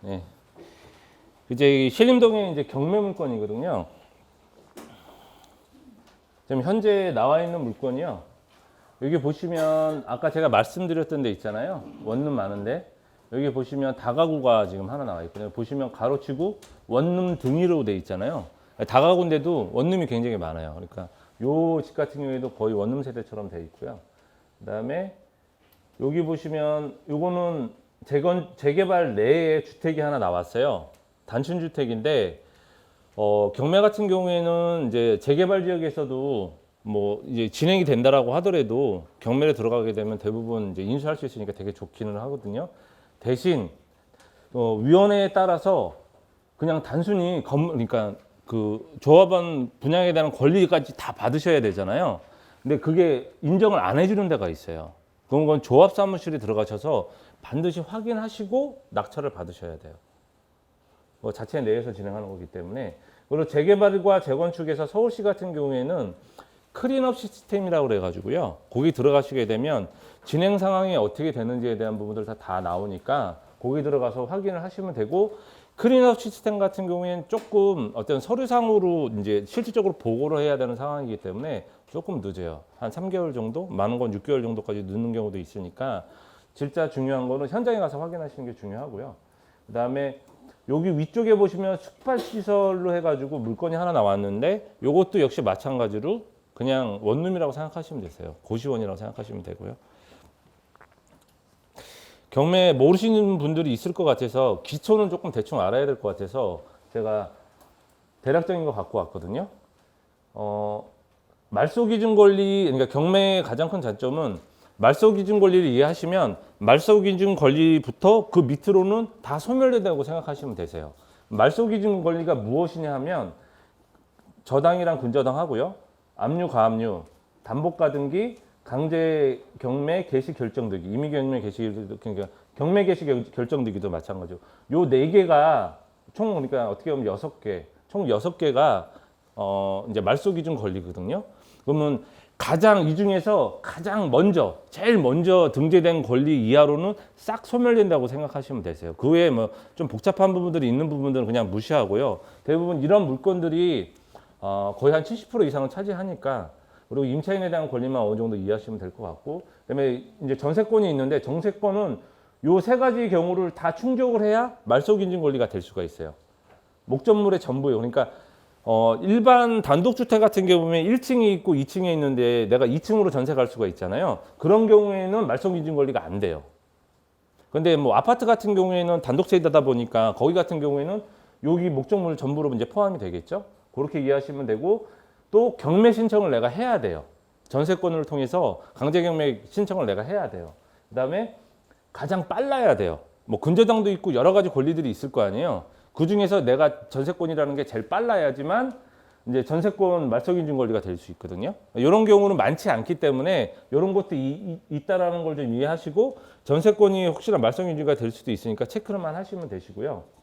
예. 이제 신림동에 이제 경매 물건이거든요. 지금 현재 나와 있는 물건이요. 여기 보시면 아까 제가 말씀드렸던 데 있잖아요. 원룸 많은데 여기 보시면 다가구가 지금 하나 나와 있거든요. 보시면 가로치고 원룸 등위로 돼 있잖아요. 다가구인데도 원룸이 굉장히 많아요. 그러니까 요 집 같은 경우에도 거의 원룸 세대처럼 돼 있고요. 그다음에 여기 보시면 요거는 재개발 내에 주택이 하나 나왔어요. 단층 주택인데 경매 같은 경우에는 이제 재개발 지역에서도 뭐 이제 진행이 된다라고 하더라도 경매에 들어가게 되면 대부분 이제 인수할 수 있으니까 되게 좋기는 하거든요. 대신 위원회에 따라서 그냥 단순히 그러니까 그 조합원 분양에 대한 권리까지 다 받으셔야 되잖아요. 근데 그게 인정을 안 해주는 데가 있어요. 그런 건 조합 사무실에 들어가셔서 반드시 확인하시고 낙찰을 받으셔야 돼요. 자체 내에서 진행하는 거기 때문에. 그리고 재개발과 재건축에서 서울시 같은 경우에는 클린업 시스템이라고 그래가지고요. 거기 들어가시게 되면 진행 상황이 어떻게 되는지에 대한 부분들 다 나오니까 거기 들어가서 확인을 하시면 되고, 클린업 시스템 같은 경우에는 조금 어떤 서류상으로 이제 실질적으로 보고를 해야 되는 상황이기 때문에 조금 늦어요. 한 3개월 정도, 많은 건 6개월 정도까지 늦는 경우도 있으니까 진짜 중요한 거는 현장에 가서 확인하시는 게 중요하고요. 그 다음에 여기 위쪽에 보시면 숙박시설로 해가지고 물건이 하나 나왔는데 이것도 역시 마찬가지로 그냥 원룸이라고 생각하시면 되세요. 고시원이라고 생각하시면 되고요. 경매 모르시는 분들이 있을 것 같아서 기초는 조금 대충 알아야 될 것 같아서 제가 대략적인 거 갖고 왔거든요. 말소기준 권리, 그러니까 경매의 가장 큰 장점은 말소기준 권리를 이해하시면 말소기준 권리부터 그 밑으로는 다 소멸된다고 생각하시면 되세요. 말소기준 권리가 무엇이냐 하면 저당이랑 근저당 하고요. 압류, 가압류, 담보가 등기, 강제 경매 개시 결정등기, 임의 경매 개시 그러니까 경매 개시 결정등기도 마찬가지고 요 네 개가 총 그러니까 어떻게 보면 6개, 총 6개가 이제 말소 기준 권리거든요. 그러면 가장 이 중에서 가장 먼저 제일 먼저 등재된 권리 이하로는 싹 소멸된다고 생각하시면 되세요. 그 외에 뭐 좀 복잡한 부분들이 있는 부분들은 그냥 무시하고요. 대부분 이런 물건들이 거의 한 70% 이상을 차지하니까, 그리고 임차인에 대한 권리만 어느 정도 이해하시면 될 것 같고, 그다음에 이제 전세권이 있는데 정세권은 요 세 가지 경우를 다 충족을 해야 말소기준 권리가 될 수가 있어요. 목적물의 전부요. 그러니까 일반 단독주택 같은 경우에 1층이 있고 2층에 있는데 내가 2층으로 전세 갈 수가 있잖아요. 그런 경우에는 말소기준 권리가 안 돼요. 근데 뭐 아파트 같은 경우에는 단독세대다 보니까 거기 같은 경우에는 여기 목적물 전부로 이제 포함이 되겠죠. 그렇게 이해하시면 되고, 또 경매 신청을 내가 해야 돼요. 전세권을 통해서 강제 경매 신청을 내가 해야 돼요. 그다음에 가장 빨라야 돼요. 뭐 근저당도 있고 여러 가지 권리들이 있을 거 아니에요. 그 중에서 내가 전세권이라는 게 제일 빨라야지만 이제 전세권 말소기준 권리가 될 수 있거든요. 이런 경우는 많지 않기 때문에 이런 것도 있다라는 걸 좀 이해하시고, 전세권이 혹시나 말소기준가 될 수도 있으니까 체크만 하시면 되시고요.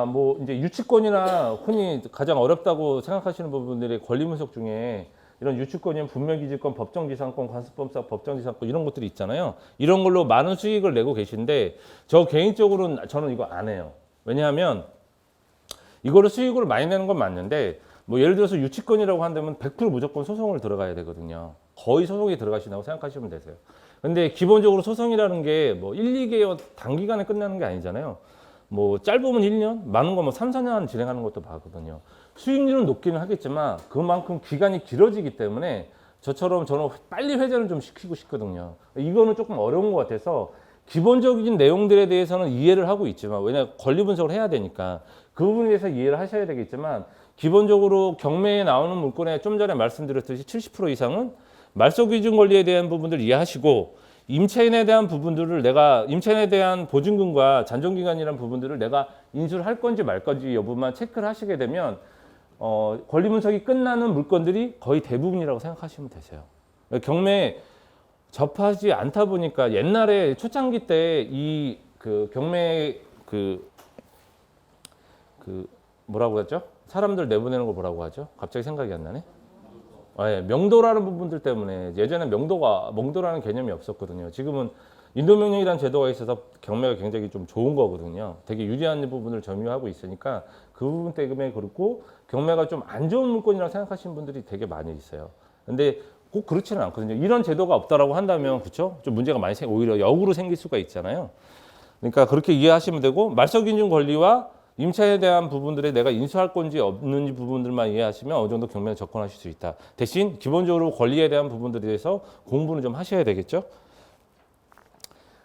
뭐 이제 유치권이나 흔히 가장 어렵다고 생각하시는 부분들의 권리 분석 중에 이런 유치권이면 분묘기지권, 법정지상권, 관습법상 법정지상권 이런 것들이 있잖아요. 이런 걸로 많은 수익을 내고 계신데 저 개인적으로는 저는 이거 안 해요. 왜냐하면 이거를 수익으로 많이 내는 건 맞는데, 뭐 예를 들어서 유치권이라고 한다면 100% 무조건 소송을 들어가야 되거든요. 거의 소송에 들어가신다고 생각하시면 되세요. 근데 기본적으로 소송이라는 게 뭐 1, 2개월 단기간에 끝나는 게 아니잖아요. 뭐 짧으면 1년, 많은 거 뭐 3, 4년 진행하는 것도 봤거든요. 수익률은 높기는 하겠지만 그만큼 기간이 길어지기 때문에 저처럼 저는 빨리 회전을 좀 시키고 싶거든요. 이거는 조금 어려운 것 같아서 기본적인 내용들에 대해서는 이해를 하고 있지만, 왜냐 권리 분석을 해야 되니까 그 부분에 대해서 이해를 하셔야 되겠지만, 기본적으로 경매에 나오는 물건에 좀 전에 말씀드렸듯이 70% 이상은 말소기준 권리에 대한 부분들을 이해하시고, 임차인에 대한 부분들을 내가 임차인에 대한 보증금과 잔존기간이라는 부분들을 내가 인수를 할 건지 말 건지 여부만 체크를 하시게 되면 권리 분석이 끝나는 물건들이 거의 대부분이라고 생각하시면 되세요. 경매 접하지 않다 보니까 옛날에 초창기 때 이 그 경매 그 뭐라고 하죠? 사람들 내보내는 거 뭐라고 하죠? 갑자기 생각이 안 나네. 네, 명도라는 부분들 때문에 예전에 명도라는 개념이 없었거든요. 지금은 인도명령이라는 제도가 있어서 경매가 굉장히 좀 좋은 거거든요. 되게 유리한 부분을 점유하고 있으니까 그 부분 때문에 그렇고 경매가 좀 안 좋은 물건이라고 생각하시는 분들이 되게 많이 있어요. 근데 꼭 그렇지는 않거든요. 이런 제도가 없다라고 한다면 그렇죠? 좀 문제가 많이 오히려 역으로 생길 수가 있잖아요. 그러니까 그렇게 이해하시면 되고 말소기준 권리와 임차에 대한 부분들에 내가 인수할 건지 없는지 부분들만 이해하시면 어느 정도 경매에 접근하실 수 있다. 대신 기본적으로 권리에 대한 부분들에 대해서 공부는 좀 하셔야 되겠죠.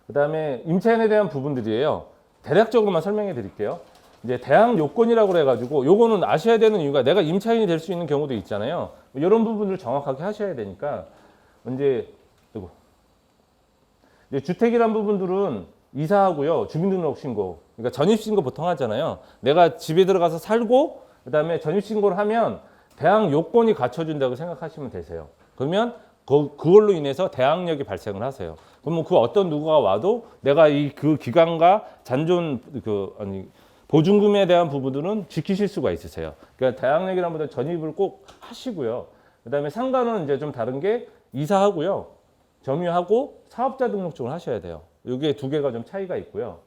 그다음에 임차인에 대한 부분들이에요. 대략적으로만 설명해 드릴게요. 이제 대항 요건이라고 그래가지고 요거는 아셔야 되는 이유가 내가 임차인이 될 수 있는 경우도 있잖아요. 이런 부분을 정확하게 하셔야 되니까 이제 주택이란 부분들은 이사하고요, 주민등록신고, 그러니까 전입신고 보통 하잖아요. 내가 집에 들어가서 살고 그다음에 전입신고를 하면 대항 요건이 갖춰준다고 생각하시면 되세요. 그러면 그걸로 인해서 대항력이 발생을 하세요. 그러면 그 어떤 누구가 와도 내가 그 기간과 잔존 보증금에 대한 부분들은 지키실 수가 있으세요. 그러니까 대항력이라는 분들 전입을 꼭 하시고요. 그다음에 상가는 이제 좀 다른 게 이사하고요, 점유하고 사업자 등록증을 하셔야 돼요. 이게 두 개가 좀 차이가 있고요.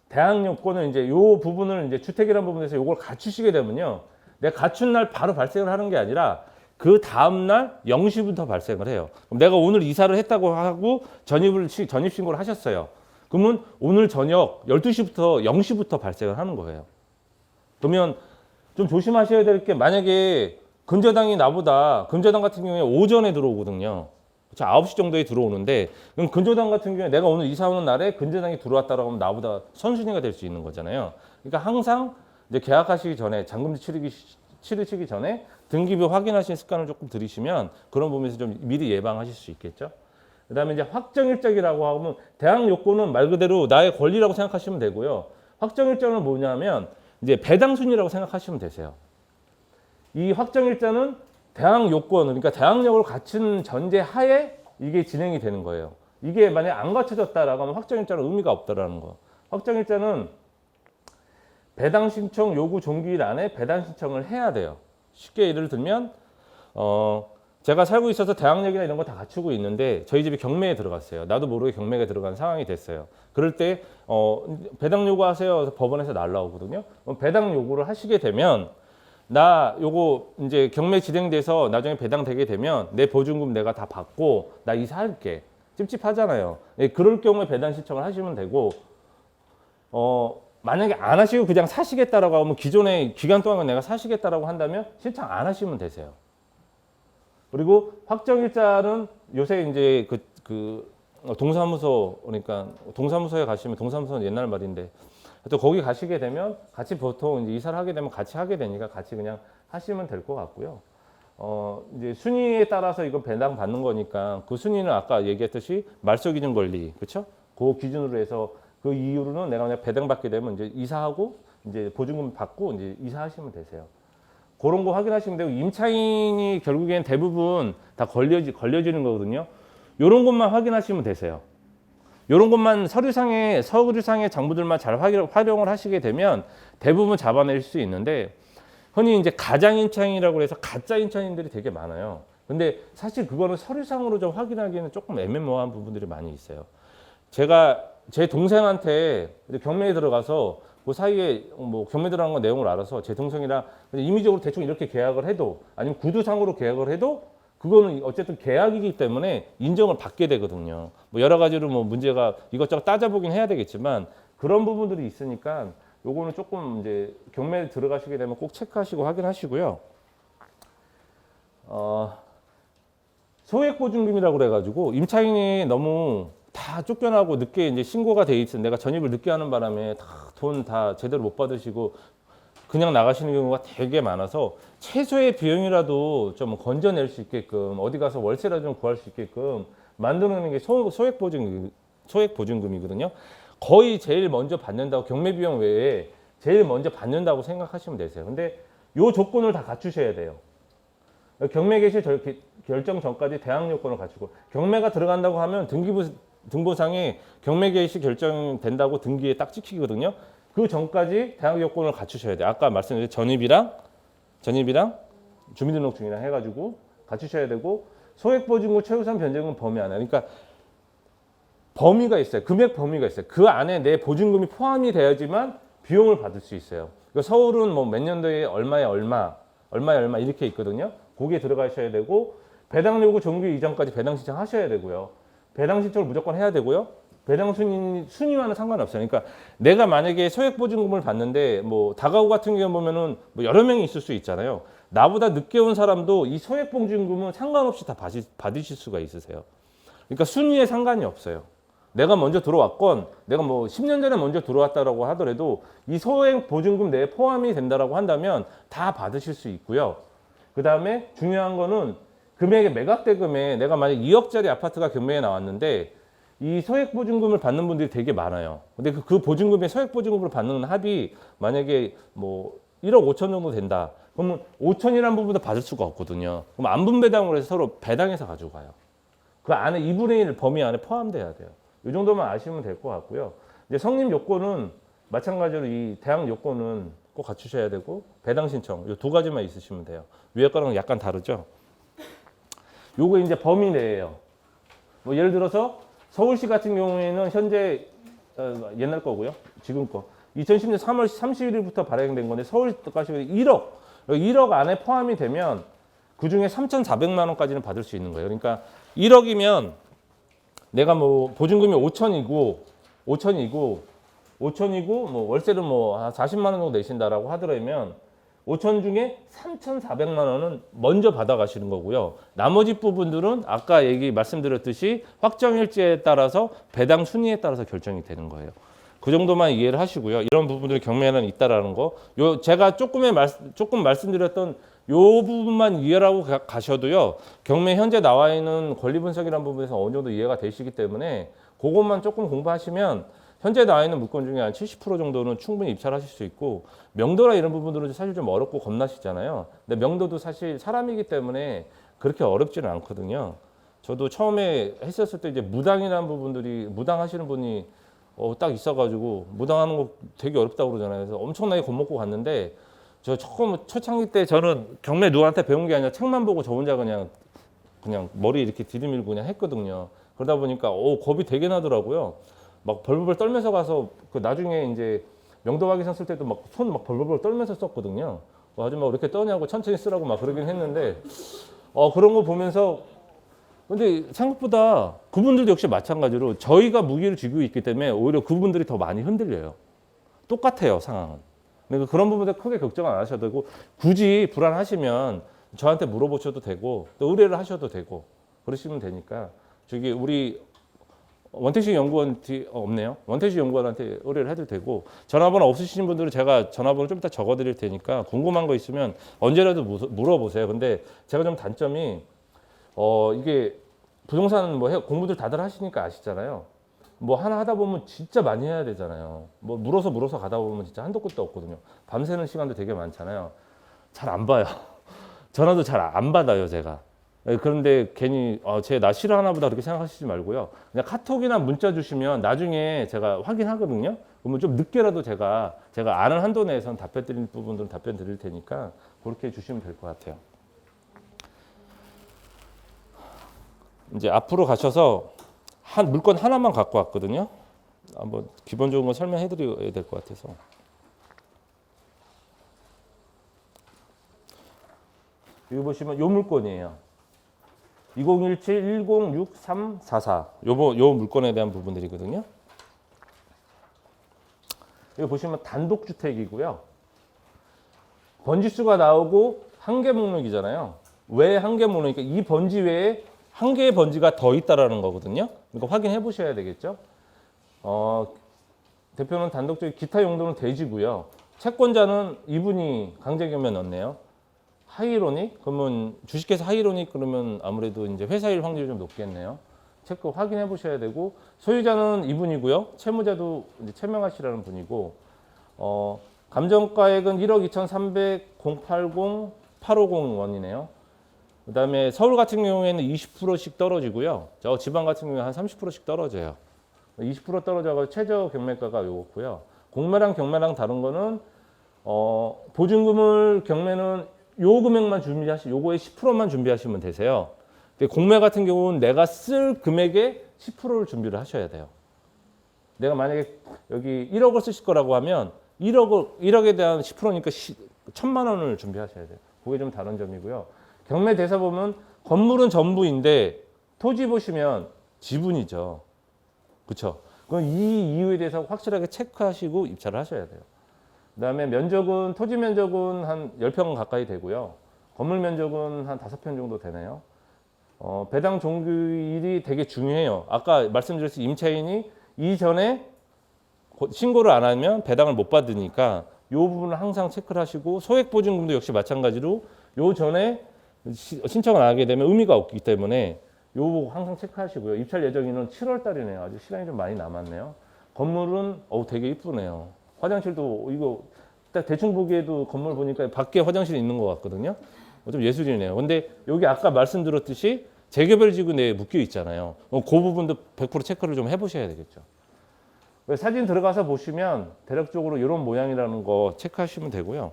대항요건은 이제 요 부분을 이제 주택이라는 부분에서 요걸 갖추시게 되면요, 내가 갖춘 날 바로 발생을 하는 게 아니라 그 다음 날 0시부터 발생을 해요. 그럼 내가 오늘 이사를 했다고 하고 전입신고를 하셨어요. 그러면 오늘 저녁 12시부터 0시부터 발생을 하는 거예요. 그러면 좀 조심하셔야 될 게, 만약에 근저당이 나보다, 근저당 같은 경우에 오전에 들어오거든요. 9시 정도에 들어오는데, 그럼 근저당 같은 경우에 내가 오늘 이사 오는 날에 근저당이 들어왔다라고 하면 나보다 선순위가 될 수 있는 거잖아요. 그러니까 항상 이제 계약하시기 전에, 잔금지 치르시기 전에 등기부 확인하시는 습관을 조금 들이시면 그런 부분에서 좀 미리 예방하실 수 있겠죠. 그다음에 이제 확정일자기라고 하면 대항 요건은 말 그대로 나의 권리라고 생각하시면 되고요. 확정일자는 뭐냐면 이제 배당순이라고 생각하시면 되세요. 이 확정일자는 대항 요건, 그러니까 대항력을 갖춘 전제 하에 이게 진행이 되는 거예요. 이게 만약 안 갖춰졌다라고 하면 확정일자는 의미가 없다라는 거. 확정일자는 배당 신청 요구 종기일 안에 배당 신청을 해야 돼요. 쉽게 예를 들면 제가 살고 있어서 대항력이나 이런 거 다 갖추고 있는데 저희 집이 경매에 들어갔어요. 나도 모르게 경매에 들어간 상황이 됐어요. 그럴 때 배당 요구하세요. 그래서 법원에서 날라오거든요. 배당 요구를 하시게 되면 나 요거 이제 경매 진행돼서 나중에 배당되게 되면 내 보증금 내가 다 받고 나 이사할게. 찝찝하잖아요. 그럴 경우에 배당 신청을 하시면 되고, 만약에 안 하시고 그냥 사시겠다라고 하면 기존의 기간 동안 내가 사시겠다라고 한다면 신청 안 하시면 되세요. 그리고 확정일자는 요새 이제 동사무소, 그러니까 동사무소에 가시면, 동사무소는 옛날 말인데 또 거기 가시게 되면 같이 보통 이제 이사를 하게 되면 같이 하게 되니까 같이 그냥 하시면 될 것 같고요. 이제 순위에 따라서 이거 배당 받는 거니까 그 순위는 아까 얘기했듯이 말소기준 권리, 그렇죠? 그 기준으로 해서 그 이후로는 내가 그냥 배당 받게 되면 이제 이사하고 이제 보증금 받고 이제 이사하시면 되세요. 그런 거 확인하시면 되고, 임차인이 결국엔 대부분 다 걸려지는 거거든요. 이런 것만 확인하시면 되세요. 이런 것만 서류상의 장부들만 잘 활용을 하시게 되면 대부분 잡아낼 수 있는데, 흔히 이제 가장 임차인이라고 해서 가짜 임차인들이 되게 많아요. 근데 사실 그거는 서류상으로 좀 확인하기에는 조금 애매모호한 부분들이 많이 있어요. 제가 제 동생한테 경매에 들어가서 그 사이에 뭐 경매 들어간 거 내용을 알아서 제 동생이랑 임의적으로 대충 이렇게 계약을 해도, 아니면 구두상으로 계약을 해도 그거는 어쨌든 계약이기 때문에 인정을 받게 되거든요. 뭐 여러 가지로 뭐 문제가 이것저것 따져보긴 해야 되겠지만 그런 부분들이 있으니까 요거는 조금 이제 경매에 들어가시게 되면 꼭 체크하시고 확인하시고요. 소액보증금이라고 그래가지고 임차인이 너무 다 쫓겨나고 늦게 이제 신고가 돼 있어, 내가 전입을 늦게 하는 바람에 돈 다 제대로 못 받으시고 그냥 나가시는 경우가 되게 많아서 최소의 비용이라도 좀 건져낼 수 있게끔, 어디 가서 월세라도 좀 구할 수 있게끔 만드는 게 소액보증금이거든요. 거의 제일 먼저 받는다고, 경매 비용 외에 제일 먼저 받는다고 생각하시면 되세요. 근데 요 조건을 다 갖추셔야 돼요. 경매 개시 결정 전까지 대항 요건을 갖추고, 경매가 들어간다고 하면 등보상에 경매 개시 결정된다고 등기에 딱 찍히거든요. 그 전까지 대항 요건을 갖추셔야 돼요. 아까 말씀드린 전입이랑 주민등록증이랑 해가지고 갖추셔야 되고, 소액보증금 최우선 변제금 범위 안에. 그러니까 범위가 있어요. 금액 범위가 있어요. 그 안에 내 보증금이 포함이 돼야지만 비용을 받을 수 있어요. 그러니까 서울은 뭐 몇 년도에 얼마에 얼마, 얼마에 얼마 이렇게 있거든요. 거기에 들어가셔야 되고 배당 요구 정기 이전까지 배당 신청하셔야 되고요. 배당 신청을 무조건 해야 되고요. 배당 순위와는 상관없어요. 그러니까 내가 만약에 소액보증금을 받는데 뭐 다가구 같은 경우 보면은 뭐 여러 명이 있을 수 있잖아요. 나보다 늦게 온 사람도 이 소액보증금은 상관없이 다 받으실 수가 있으세요. 그러니까 순위에 상관이 없어요. 내가 먼저 들어왔건 내가 뭐 10년 전에 먼저 들어왔다라고 하더라도 이 소액보증금 내에 포함이 된다라고 한다면 다 받으실 수 있고요. 그 다음에 중요한 거는 금액의 매각대금에 내가 만약 2억짜리 아파트가 경매에 나왔는데 이 소액보증금을 받는 분들이 되게 많아요. 근데 그 보증금에 소액보증금으로 받는 합이 만약에 뭐 1억 5천 정도 된다. 그러면 5천이라는 부분도 받을 수가 없거든요. 그럼 안분배당으로 해서 서로 배당해서 가져가요. 그 안에 2분의 1 범위 안에 포함돼야 돼요. 이 정도만 아시면 될 것 같고요. 이제 성립 요건은 마찬가지로 이 대항 요건은 꼭 갖추셔야 되고 배당 신청 이 두 가지만 있으시면 돼요. 위에 거랑 약간 다르죠? 요거 이제 범위 내예요. 뭐 예를 들어서 서울시 같은 경우에는 현재 옛날 거고요. 지금 거. 2010년 3월 31일부터 발행된 건데 서울까지 1억 안에 포함이 되면 그중에 3,400만 원까지는 받을 수 있는 거예요. 그러니까 1억이면 내가 뭐 보증금이 5천이고 뭐 월세를 뭐 한 40만 원 정도 내신다라고 하더라면 5천 중에 3,400만 원은 먼저 받아가시는 거고요. 나머지 부분들은 아까 말씀드렸듯이 확정일지에 따라서 배당 순위에 따라서 결정이 되는 거예요. 그 정도만 이해를 하시고요. 이런 부분들이 경매에는 있다라는 거. 제가 조금 말씀드렸던 요 부분만 이해를 하고 가셔도요. 경매 현재 나와 있는 권리 분석이라는 부분에서 어느 정도 이해가 되시기 때문에 그것만 조금 공부하시면 현재 나와 있는 물건 중에 한 70% 정도는 충분히 입찰 하실 수 있고 명도나 이런 부분들은 사실 좀 어렵고 겁나시잖아요. 근데 명도도 사실 사람이기 때문에 그렇게 어렵지는 않거든요. 저도 처음에 했었을 때 이제 무당이라는 부분들이 무당하시는 분이 딱 있어가지고 무당하는 거 되게 어렵다고 그러잖아요. 그래서 엄청나게 겁먹고 갔는데 저 처음 초창기 때 저는 경매 누구한테 배운 게 아니라 책만 보고 저 혼자 그냥 머리 이렇게 들이밀고 그냥 했거든요. 그러다 보니까 겁이 되게 나더라고요. 막 벌벌 떨면서 가서 그 나중에 이제 명도 확인서 쓸 때도 막 손 막 벌벌 떨면서 썼거든요. 아줌마 왜 이렇게 떠냐고 천천히 쓰라고 막 그러긴 했는데 그런 거 보면서 근데 생각보다 그분들도 역시 마찬가지로 저희가 무기를 쥐고 있기 때문에 오히려 그분들이 더 많이 흔들려요. 똑같아요, 상황은. 그러니까 그런 부분에 크게 걱정 안 하셔도 되고 굳이 불안하시면 저한테 물어보셔도 되고 또 의뢰를 하셔도 되고 그러시면 되니까 저기 우리 원택식 연구원 없네요. 원택식 연구원한테 의뢰를 해도 되고 전화번호 없으신 분들은 제가 전화번호 좀 이따 적어드릴 테니까 궁금한 거 있으면 언제라도 물어보세요. 근데 제가 좀 단점이 이게 부동산 뭐 공부들 다들 하시니까 아시잖아요. 뭐 하나 하다 보면 진짜 많이 해야 되잖아요. 뭐 물어서 가다 보면 진짜 한도 끝도 없거든요. 밤새는 시간도 되게 많잖아요. 잘 안 봐요. 전화도 잘 안 받아요, 제가. 그런데 괜히 나 싫어하나 보다 그렇게 생각하시지 말고요. 그냥 카톡이나 문자 주시면 나중에 제가 확인하거든요. 그러면 좀 늦게라도 제가 아는 한도 내에서는 답변 드릴 부분들은 답변 드릴 테니까 그렇게 주시면 될 것 같아요. 이제 앞으로 가셔서 물건 하나만 갖고 왔거든요. 한번 기본적인 거 설명해 드려야 될 것 같아서. 여기 보시면 요 물건이에요. 2017-106344 요 물건에 대한 부분들이거든요. 여기 보시면 단독주택이고요. 번지수가 나오고 한 개 목록이잖아요. 왜 한 개 목록이니까 이 번지 외에 한 개의 번지가 더 있다라는 거거든요. 그러니까 확인해 보셔야 되겠죠. 대표는 단독주택, 기타 용도는 대지고요. 채권자는 이분이 강제경매 넣었네요. 하이로닉? 그러면 주식회사 하이로닉 그러면 아무래도 이제 회사일 확률이 좀 높겠네요. 체크 확인해 보셔야 되고 소유자는 이분이고요. 채무자도 이제 채명하시라는 분이고 감정가액은 1억 2,300,080,850원이네요. 그다음에 서울 같은 경우에는 20%씩 떨어지고요. 저 지방 같은 경우에 한 30%씩 떨어져요. 20% 떨어져서 최저 경매가가 요거고요. 공매랑 경매랑 다른 거는 보증금을 경매는 요 금액만 요거의 10%만 준비하시면 되세요. 근데 공매 같은 경우는 내가 쓸 금액의 10%를 준비를 하셔야 돼요. 내가 만약에 여기 1억을 쓰실 거라고 하면 1억에 대한 10%니까 1,000만 원을 준비하셔야 돼요. 그게 좀 다른 점이고요. 경매 대사 보면 건물은 전부인데 토지 보시면 지분이죠. 그렇죠? 그럼 이 이유에 대해서 확실하게 체크하시고 입찰을 하셔야 돼요. 그다음에 면적은 토지 면적은 한 10평 가까이 되고요. 건물 면적은 한 5평 정도 되네요. 배당 종료일이 되게 중요해요. 아까 말씀드렸듯이 임차인이 이전에 신고를 안 하면 배당을 못 받으니까 이 부분을 항상 체크를 하시고 소액보증금도 역시 마찬가지로 요 전에 신청을 안 하게 되면 의미가 없기 때문에 요 항상 체크하시고요. 입찰 예정일은 7월 달이네요. 아직 시간이 좀 많이 남았네요. 건물은 되게 이쁘네요. 화장실도 이거 딱 대충 보기에도 건물 보니까 밖에 화장실이 있는 것 같거든요. 좀 예술이네요. 근데 여기 아까 말씀드렸듯이 재개발 지구 내에 묶여 있잖아요. 그 부분도 100% 체크를 좀 해보셔야 되겠죠. 사진 들어가서 보시면 대략적으로 이런 모양이라는 거 체크하시면 되고요.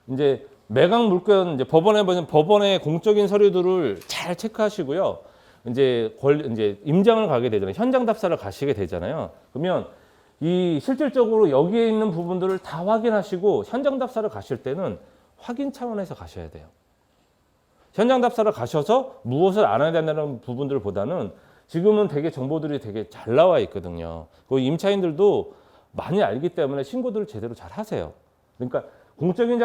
이제 매각 물건 이제 법원의 공적인 서류들을 잘 체크하시고요. 이제 임장을 가게 되잖아요. 현장 답사를 가시게 되잖아요. 그러면 이 실질적으로 여기에 있는 부분들을 다 확인하시고 현장 답사를 가실 때는 확인 차원에서 가셔야 돼요. 현장 답사를 가셔서 무엇을 알아야 된다는 부분들보다는 지금은 되게 정보들이 되게 잘 나와 있거든요. 그 임차인들도 많이 알기 때문에 신고들을 제대로 잘 하세요. 그러니까 공적인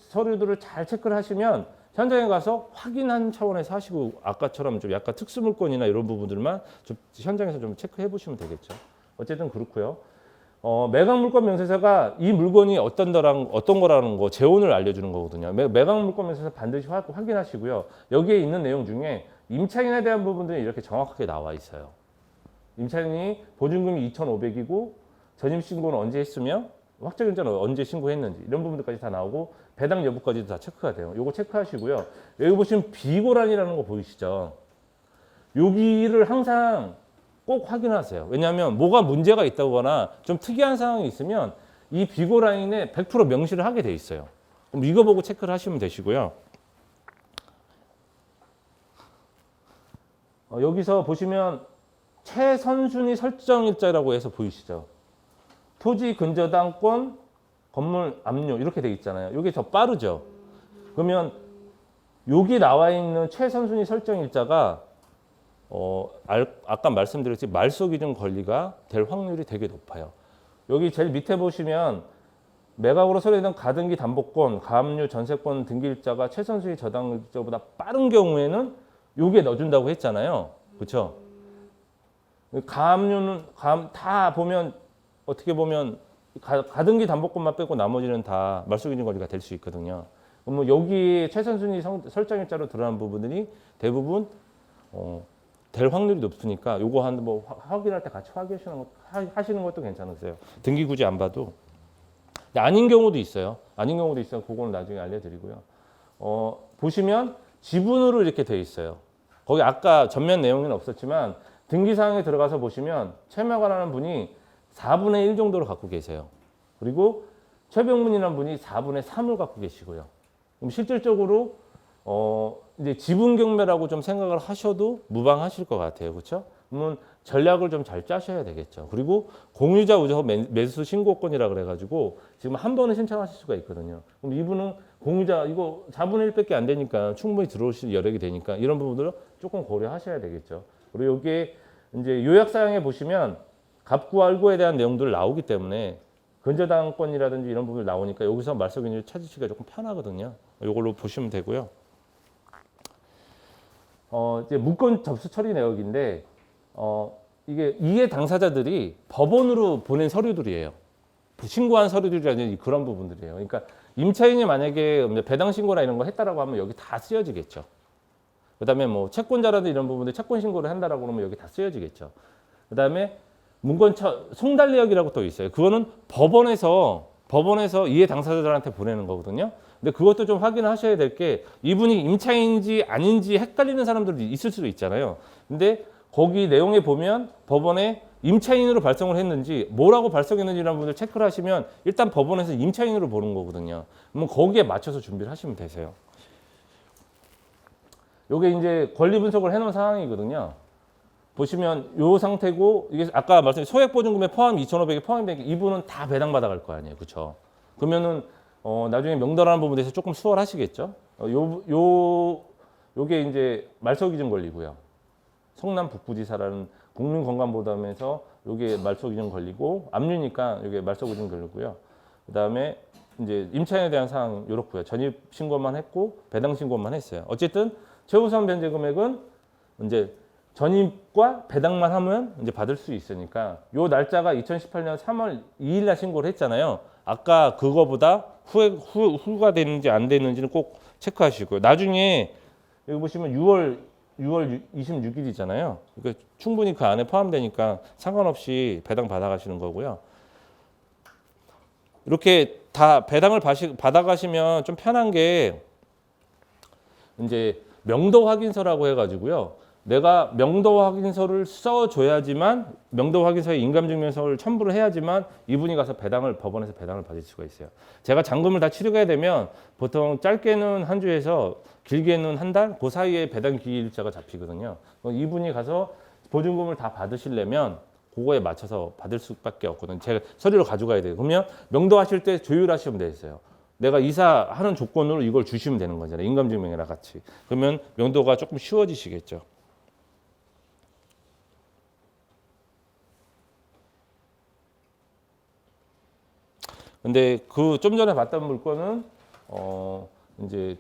서류들을 잘 체크를 하시면 현장에 가서 확인한 차원에서 하시고 아까처럼 좀 약간 특수물건이나 이런 부분들만 좀 현장에서 좀 체크해 보시면 되겠죠. 어쨌든 그렇고요. 매각 물건 명세서가 이 물건이 어떤 거라는 거 재원을 알려주는 거거든요. 매각 물건 명세서 반드시 확인하시고요. 여기에 있는 내용 중에 임차인에 대한 부분들이 이렇게 정확하게 나와 있어요. 임차인이 보증금이 2,500이고 전입 신고는 언제 했으며 확정일자는 언제 신고했는지 이런 부분들까지 다 나오고 배당 여부까지도 다 체크가 돼요. 요거 체크하시고요. 여기 보시면 비고란이라는 거 보이시죠? 여기를 항상 꼭 확인하세요. 왜냐하면 뭐가 문제가 있다거나 좀 특이한 상황이 있으면 이 비고 라인에 100% 명시를 하게 돼 있어요. 그럼 이거 보고 체크를 하시면 되시고요. 여기서 보시면 최선순위 설정일자라고 해서 보이시죠? 토지 근저당권, 건물 압류 이렇게 돼 있잖아요. 이게 더 빠르죠. 그러면 여기 나와 있는 최선순위 설정일자가 아까 말씀드렸지 말소 기준 권리가 될 확률이 되게 높아요. 여기 제일 밑에 보시면 매각으로 소개된 가등기 담보권, 가압류 전세권 등기일자가 최선순위 저당일자보다 빠른 경우에는 요게 넣어준다고 했잖아요. 그렇죠? 가압류는 다 보면 어떻게 보면 가등기 담보권만 빼고 나머지는 다 말소 기준 권리가 될 수 있거든요. 그럼 여기 최선순위 설정일자로 드러난 부분들이 대부분 될 확률이 높으니까 요거 확인할 때 같이 하시는 것도 괜찮으세요. 등기 굳이 안 봐도. 아닌 경우도 있어요. 그거는 나중에 알려드리고요. 보시면 지분으로 이렇게 돼 있어요. 거기 아까 전면 내용은 없었지만 등기사항에 들어가서 보시면 최명관하는 분이 4분의 1 정도를 갖고 계세요. 그리고 최병문이라는 분이 4분의 3을 갖고 계시고요. 그럼 실질적으로 이제 지분 경매라고 좀 생각을 하셔도 무방하실 것 같아요. 그렇죠? 그러면 전략을 좀 잘 짜셔야 되겠죠. 그리고 공유자 우조 매수 신고권이라 그래가지고 지금 한 번에 신청하실 수가 있거든요. 그럼 이분은 공유자 이거 4분의 1밖에 안 되니까 충분히 들어오실 여력이 되니까 이런 부분들을 조금 고려하셔야 되겠죠. 그리고 여기에 이제 요약사항에 보시면 갑구와 을구에 대한 내용들 나오기 때문에 근저당권이라든지 이런 부분이 나오니까 여기서 말소기준을 찾으시기가 조금 편하거든요. 이걸로 보시면 되고요. 이제 문건 접수 처리 내역인데 이게 이해 당사자들이 법원으로 보낸 서류들이에요. 신고한 서류들이라든지 그런 부분들이에요. 그러니까 임차인이 만약에 배당 신고나 이런 거 했다라고 하면 여기 다 쓰여지겠죠. 그다음에 뭐 채권자라든지 이런 부분들 채권 신고를 한다라고 그러면 여기 다 쓰여지겠죠. 그다음에 문건 송달 내역이라고 또 있어요. 그거는 법원에서 이해 당사자들한테 보내는 거거든요. 근데 그것도 좀 확인하셔야 될 게 이분이 임차인인지 아닌지 헷갈리는 사람들이 있을 수도 있잖아요. 근데 거기 내용에 보면 법원에 임차인으로 발송을 했는지 뭐라고 발송했는지라는 분들 체크를 하시면 일단 법원에서 임차인으로 보는 거거든요. 그러면 거기에 맞춰서 준비를 하시면 되세요. 요게 이제 권리 분석을 해놓은 상황이거든요. 보시면 요 상태고 이게 아까 말씀드린 소액보증금에 포함 2,500이 포함된 이 부분은 다 배당받아갈 거 아니에요. 그렇죠? 그러면은 나중에 명도라는 부분에 대해서 조금 수월하시겠죠? 요게 이제 말소기준 권리고요. 성남 북부지사라는 국민건강보험에서 요게 말소기준 권리고 압류니까 요게 말소기준 권리고요. 그다음에 이제 임차인에 대한 사항 요렇고요. 전입 신고만 했고 배당 신고만 했어요. 어쨌든 최우선 변제 금액은 이제 전입과 배당만 하면 이제 받을 수 있으니까 요 날짜가 2018년 3월 2일 날 신고를 했잖아요. 아까 그거보다 후가 됐는지 안 됐는지는 꼭 체크하시고요. 나중에 여기 보시면 6월 26일이잖아요. 그러니까 충분히 그 안에 포함되니까 상관없이 배당 받아가시는 거고요. 이렇게 다 배당을 받아가시면 좀 편한 게 이제 명도 확인서라고 해가지고요. 내가 명도 확인서를 써줘야지만 명도 확인서에 인감증명서를 첨부를 해야지만 이분이 가서 법원에서 배당을 받을 수가 있어요. 제가 잔금을 다 치르게 되면 보통 짧게는 한 주에서 길게는 한 달, 그 사이에 배당 기일자가 잡히거든요. 이분이 가서 보증금을 다 받으시려면 그거에 맞춰서 받을 수밖에 없거든요. 제가 서류를 가져가야 돼요. 그러면 명도하실 때 조율하시면 되세요. 내가 이사하는 조건으로 이걸 주시면 되는 거잖아요. 인감증명이랑 같이. 그러면 명도가 조금 쉬워지시겠죠. 근데 그 좀 전에 봤던 물건은 이제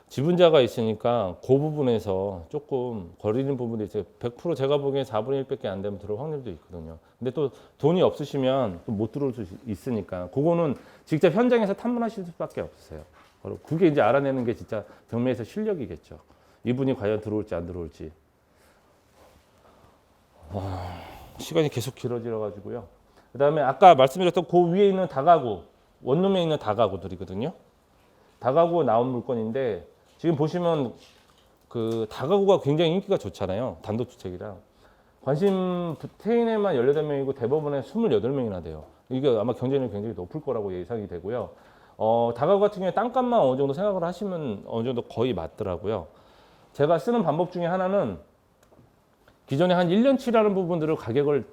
지분자가 있으니까 그 부분에서 조금 거리는 부분이 있어요. 100% 제가 보기엔 4분의 1밖에 안 되면 들어올 확률도 있거든요. 근데 또 돈이 없으시면 또 못 들어올 수 있으니까 그거는 직접 현장에서 탐문하실 수밖에 없으세요. 그게 이제 알아내는 게 진짜 경매에서 실력이겠죠. 이분이 과연 들어올지 안 들어올지. 시간이 계속 길어져 가지고요. 그다음에 아까 말씀드렸던 그 위에 있는 다가구, 원룸에 있는 다가구들이거든요. 다가구 나온 물건인데 지금 보시면 그 다가구가 굉장히 인기가 좋잖아요. 단독주택이랑. 관심 태인에만 18명이고 대법원에 28명이나 돼요. 이게 아마 경쟁력이 굉장히 높을 거라고 예상이 되고요. 다가구 같은 경우에 땅값만 어느 정도 생각을 하시면 어느 정도 거의 맞더라고요. 제가 쓰는 방법 중에 하나는 기존에 한 1년치라는 부분들을 가격을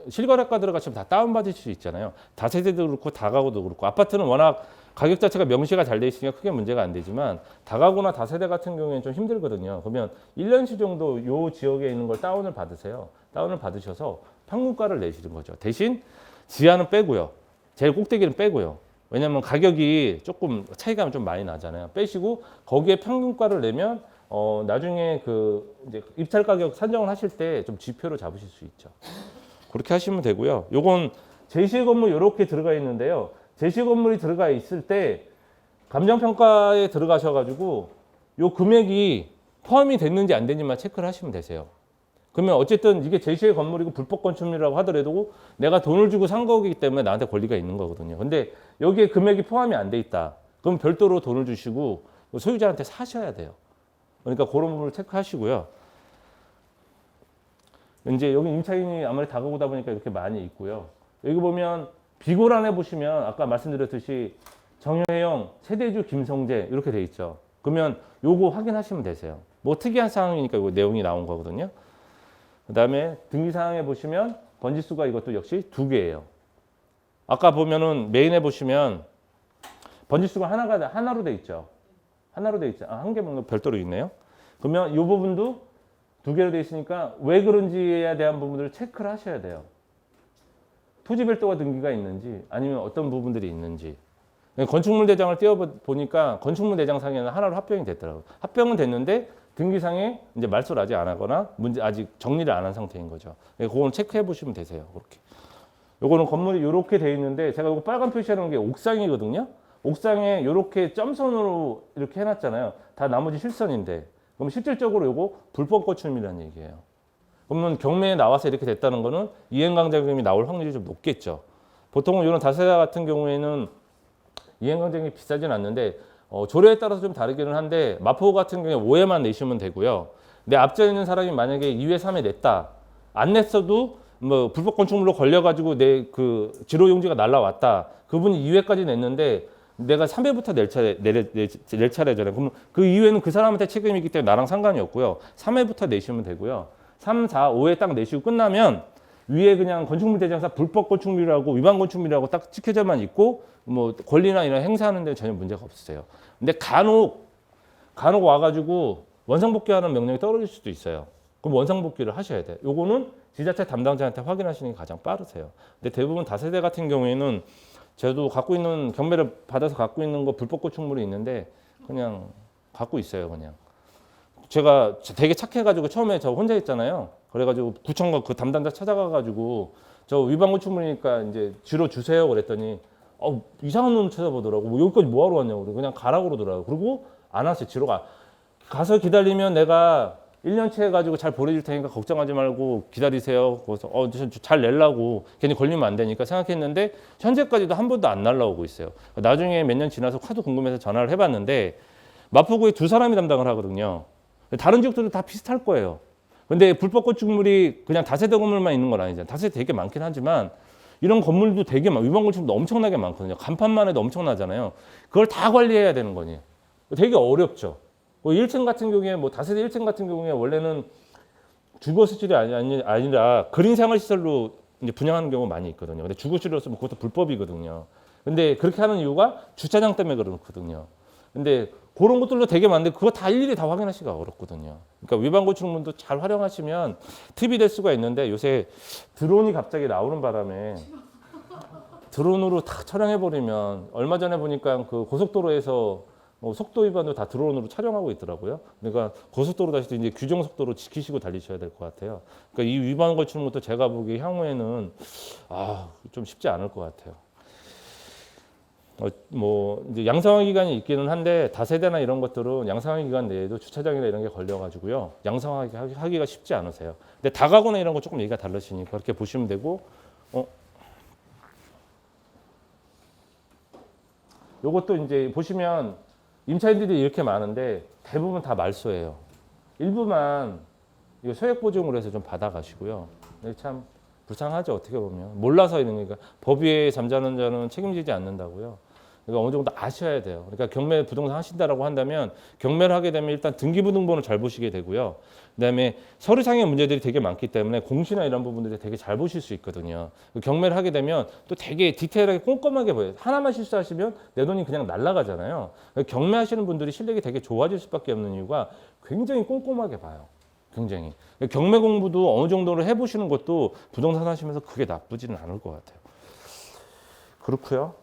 실거래가 들어가시면 다 다운받을 수 있잖아요. 다세대도 그렇고 다가구도 그렇고 아파트는 워낙 가격 자체가 명시가 잘 돼 있으니까 크게 문제가 안 되지만 다가구나 다세대 같은 경우에는 좀 힘들거든요. 그러면 1년치 정도 요 지역에 있는 걸 다운을 받으세요. 다운을 받으셔서 평균가를 내시는 거죠. 대신 지하는 빼고요. 제일 꼭대기는 빼고요. 왜냐하면 가격이 조금 차이가 좀 많이 나잖아요. 빼시고 거기에 평균가를 내면 나중에 이제 입찰 가격 산정을 하실 때 좀 지표로 잡으실 수 있죠. 그렇게 하시면 되고요. 요건 제시 건물 이렇게 들어가 있는데요. 제시 건물이 들어가 있을 때 감정평가에 들어가셔가지고 요 금액이 포함이 됐는지 안 됐는지만 체크를 하시면 되세요. 그러면 어쨌든 이게 제시의 건물이고 불법 건축물이라고 하더라도 내가 돈을 주고 산 거기 때문에 나한테 권리가 있는 거거든요. 근데 여기에 금액이 포함이 안 돼 있다. 그럼 별도로 돈을 주시고 소유자한테 사셔야 돼요. 그러니까 그런 부분을 체크하시고요. 이제 여기 임차인이 아무리 다가오다 보니까 이렇게 많이 있고요. 여기 보면 비고란에 보시면 아까 말씀드렸듯이 정효영, 세대주 김성재 이렇게 돼 있죠. 그러면 요거 확인하시면 되세요. 뭐 특이한 상황이니까 이거 내용이 나온 거거든요. 그다음에 등기사항에 보시면 번지수가 이것도 역시 2개예요. 아까 보면은 메인에 보시면 번지수가 하나로 돼 있죠. 하나로 돼 있죠. 한 개만 별도로 있네요. 그러면 이 부분도 2개로 돼 있으니까 왜 그런지에 대한 부분들을 체크를 하셔야 돼요. 토지 별도가 등기가 있는지 아니면 어떤 부분들이 있는지. 건축물 대장을 띄워보니까 건축물 대장상에는 하나로 합병이 됐더라고요. 합병은 됐는데 등기상에 이제 말소를 아직 안 하거나 아직 정리를 안 한 상태인 거죠. 그건 체크해 보시면 되세요. 그렇게. 요거는 건물이 이렇게 돼 있는데 제가 이거 빨간 표시하는 게 옥상이거든요. 옥상에 이렇게 점선으로 이렇게 해놨잖아요. 다 나머지 실선인데 그럼 실질적으로 요거 불법 건축물이라는 얘기예요. 그러면 경매에 나와서 이렇게 됐다는 거는 이행강제금이 나올 확률이 좀 높겠죠. 보통은 이런 다세대 같은 경우에는 이행강제금이 비싸진 않는데 조례에 따라서 좀 다르기는 한데 마포 같은 경우에 5회만 내시면 되고요. 내 앞전에 있는 사람이 만약에 2회, 3회 냈다. 안 냈어도 뭐 불법 건축물로 걸려가지고 내 그 지로용지가 날라왔다. 그분이 2회까지 냈는데 내가 3배부터 낼 차례잖아요. 그럼 그 이후에는 그 사람한테 책임이 있기 때문에 나랑 상관이 없고요. 3회부터 내시면 되고요. 3, 4, 5회 딱 내시고 끝나면 위에 그냥 건축물 대장사 불법 건축물이라고 위반 건축물이라고 딱 찍혀져만 있고 뭐 권리나 이런 행사하는 데 전혀 문제가 없어요. 근데 간혹 와가지고 원상복귀하는 명령이 떨어질 수도 있어요. 그럼 원상복귀를 하셔야 돼요. 요거는 지자체 담당자한테 확인하시는 게 가장 빠르세요. 근데 대부분 다세대 같은 경우에는 저도 갖고 있는 경매를 받아서 갖고 있는 거 불법 건축물이 있는데 그냥 갖고 있어요. 그냥 제가 되게 착해가지고 처음에 저 혼자 했잖아요. 그래가지고 구청과 그 담당자 찾아가가지고 저 위반 건축물이니까 이제 지로 주세요 그랬더니 이상한 놈 찾아보더라고. 뭐 여기까지 뭐하러 왔냐고. 그냥 가라고 그러더라고요. 그리고 안 왔어요. 지로가 가서 기다리면 내가 1년치 해가지고 잘 보내줄 테니까 걱정하지 말고 기다리세요. 그래서 잘 내려고 괜히 걸리면 안 되니까 생각했는데 현재까지도 한 번도 안 날라오고 있어요. 나중에 몇 년 지나서 하도 궁금해서 전화를 해봤는데 마포구에 2사람이 담당을 하거든요. 다른 지역들도 다 비슷할 거예요. 근데 불법 건축물이 그냥 다세대 건물만 있는 건 아니잖아요. 다세대 되게 많긴 하지만 이런 건물도 되게 위반 건축물도 엄청나게 많거든요. 간판만 해도 엄청나잖아요. 그걸 다 관리해야 되는 거니. 되게 어렵죠. 1층 같은 경우에 뭐 다세대 1층 같은 경우에 원래는 주거시설이 아니라 그린생활시설로 이제 분양하는 경우가 많이 있거든요. 근데 주거시설로서 그것도 불법이거든요. 근데 그렇게 하는 이유가 주차장 때문에 그렇거든요. 근데 그런 것들도 되게 많은데 그거 다 일일이 다 확인하기가 어렵거든요. 그러니까 위반 건축물도 잘 활용하시면 팁이 될 수가 있는데 요새 드론이 갑자기 나오는 바람에 드론으로 다 촬영해버리면 얼마 전에 보니까 그 고속도로에서 속도 위반도 다 드론으로 촬영하고 있더라고요. 그러니까 고속도로 다실 때 이제 규정 속도로 지키시고 달리셔야 될 것 같아요. 그러니까 이 위반 걸치는 것도 제가 보기에 향후에는 좀 쉽지 않을 것 같아요. 뭐 이제 양성화 기간이 있기는 한데 다세대나 이런 것들은 양성화 기간 내에도 주차장이나 이런 게 걸려가지고요. 양성화 하기가 쉽지 않으세요. 근데 다가구나 이런 거 조금 얘기가 달라지니까 그렇게 보시면 되고. 요것도 이제 보시면 임차인들이 이렇게 많은데 대부분 다 말소예요. 일부만 이거 소액 보증으로 해서 좀 받아가시고요. 참 불쌍하죠. 어떻게 보면 몰라서 이런 거니까 법 위에 잠자는 자는 책임지지 않는다고요. 그러니까 어느 정도 아셔야 돼요. 그러니까 경매 부동산 하신다라고 한다면 경매를 하게 되면 일단 등기부등본을 잘 보시게 되고요. 그다음에 서류상의 문제들이 되게 많기 때문에 공시나 이런 부분들이 되게 잘 보실 수 있거든요. 경매를 하게 되면 또 되게 디테일하게 꼼꼼하게 보여요. 하나만 실수하시면 내 돈이 그냥 날아가잖아요. 경매하시는 분들이 실력이 되게 좋아질 수밖에 없는 이유가 굉장히 꼼꼼하게 봐요. 굉장히. 경매 공부도 어느 정도로 해보시는 것도 부동산 하시면서 그게 나쁘지는 않을 것 같아요. 그렇고요.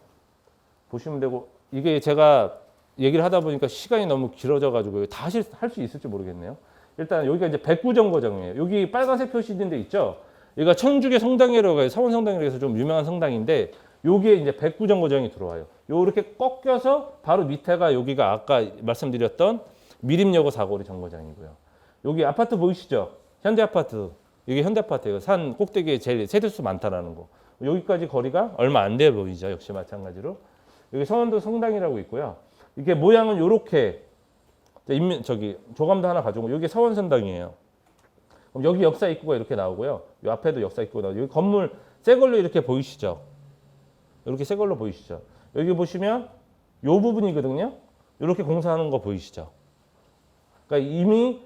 보시면 되고 이게 제가 얘기를 하다 보니까 시간이 너무 길어져 가지고 다 할 수 있을지 모르겠네요. 일단 여기가 이제 백구정거장이에요. 여기 빨간색 표시 있는 데 있죠. 여기가 청주계 성당이라고 해서 서원 성당이라고 해서 좀 유명한 성당인데 여기에 이제 백구정거장이 들어와요. 요렇게 꺾여서 바로 밑에가 여기가 아까 말씀드렸던 미림여고 사거리 정거장이고요. 여기 아파트 보이시죠? 현대아파트. 이게 현대아파트예요. 산 꼭대기에 제일 세대수 많다라는 거. 여기까지 거리가 얼마 안 돼 보이죠. 역시 마찬가지로. 여기 서원도 성당이라고 있고요. 이게 모양은 요렇게 조감도 하나 가지고 여기 서원성당이에요. 그럼 여기 역사 입구가 이렇게 나오고요. 이 앞에도 역사 입구가 나오고 여기 건물 새 걸로 이렇게 보이시죠? 이렇게 새 걸로 보이시죠? 여기 보시면 요 부분이거든요. 이렇게 공사하는 거 보이시죠? 그러니까 이미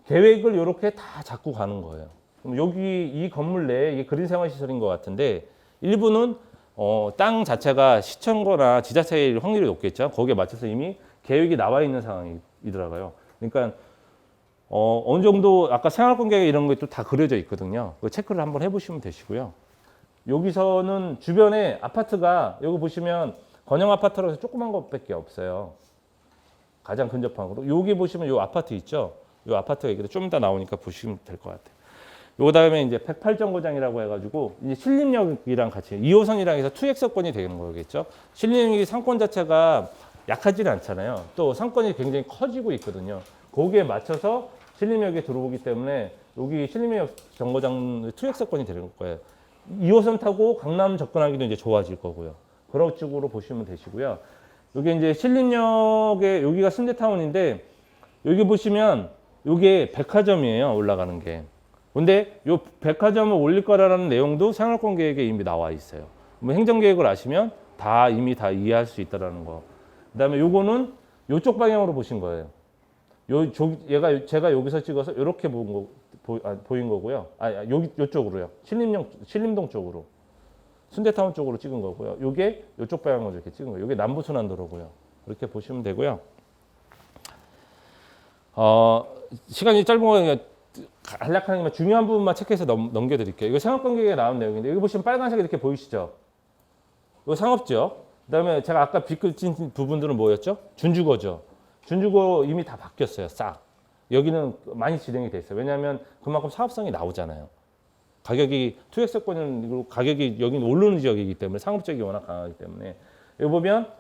계획을 이렇게 다 잡고 가는 거예요. 그럼 여기 이 건물 내에 이게 그린생활시설인 것 같은데 일부는 땅 자체가 시청거나 지자체일 확률이 높겠죠. 거기에 맞춰서 이미 계획이 나와 있는 상황이더라고요. 그러니까 어느 정도 아까 생활권 계획 이런 것도 다 그려져 있거든요. 그 체크를 한번 해보시면 되시고요. 여기서는 주변에 아파트가 여기 보시면 건영 아파트라고 해서 조그만 것밖에 없어요. 가장 근접한 거로. 여기 보시면 요 아파트 있죠. 요 아파트가 얘기도 좀 이따 나오니까 보시면 될 것 같아요. 요 다음에 이제 108정거장이라고 해가지고 이제 신림역이랑 같이 2호선이랑 해서 투획서권이 되는 거겠죠. 신림역이 상권 자체가 약하지는 않잖아요. 또 상권이 굉장히 커지고 있거든요. 거기에 맞춰서 신림역에 들어오기 때문에 여기 신림역 정거장 투획서권이 되는 거예요. 2호선 타고 강남 접근하기도 이제 좋아질 거고요. 그런 쪽으로 보시면 되시고요. 여기 이제 신림역에 여기가 순대타운인데 여기 보시면 이게 백화점이에요. 올라가는 게. 근데 이 백화점을 올릴 거라는 내용도 생활권 계획에 이미 나와 있어요. 뭐 행정계획을 아시면 다 이미 다 이해할 수 있다라는 거. 그다음에 요거는 요쪽 방향으로 보신 거예요. 제가 여기서 찍어서 이렇게 보인 거고요. 여기 요쪽으로요. 신림동 쪽으로. 순대타운 쪽으로 찍은 거고요. 요게 요쪽 방향으로 이렇게 찍은 거예요. 요게 남부순환도로고요. 이렇게 보시면 되고요. 시간이 짧은 거니까 간략하게 중요한 부분만 체크해서 넘겨드릴게요. 이거 상업관계에 나온 내용인데 여기 보시면 빨간색이 이렇게 보이시죠? 이거 상업지역. 그다음에 제가 아까 비끗진 부분들은 뭐였죠? 준주거죠. 준주거 이미 다 바뀌었어요. 싹. 여기는 많이 진행이 됐어요. 왜냐하면 그만큼 사업성이 나오잖아요. 가격이 투획세권은 가격이 여기는 오르는 지역이기 때문에 상업적이 워낙 강하기 때문에 여기 보면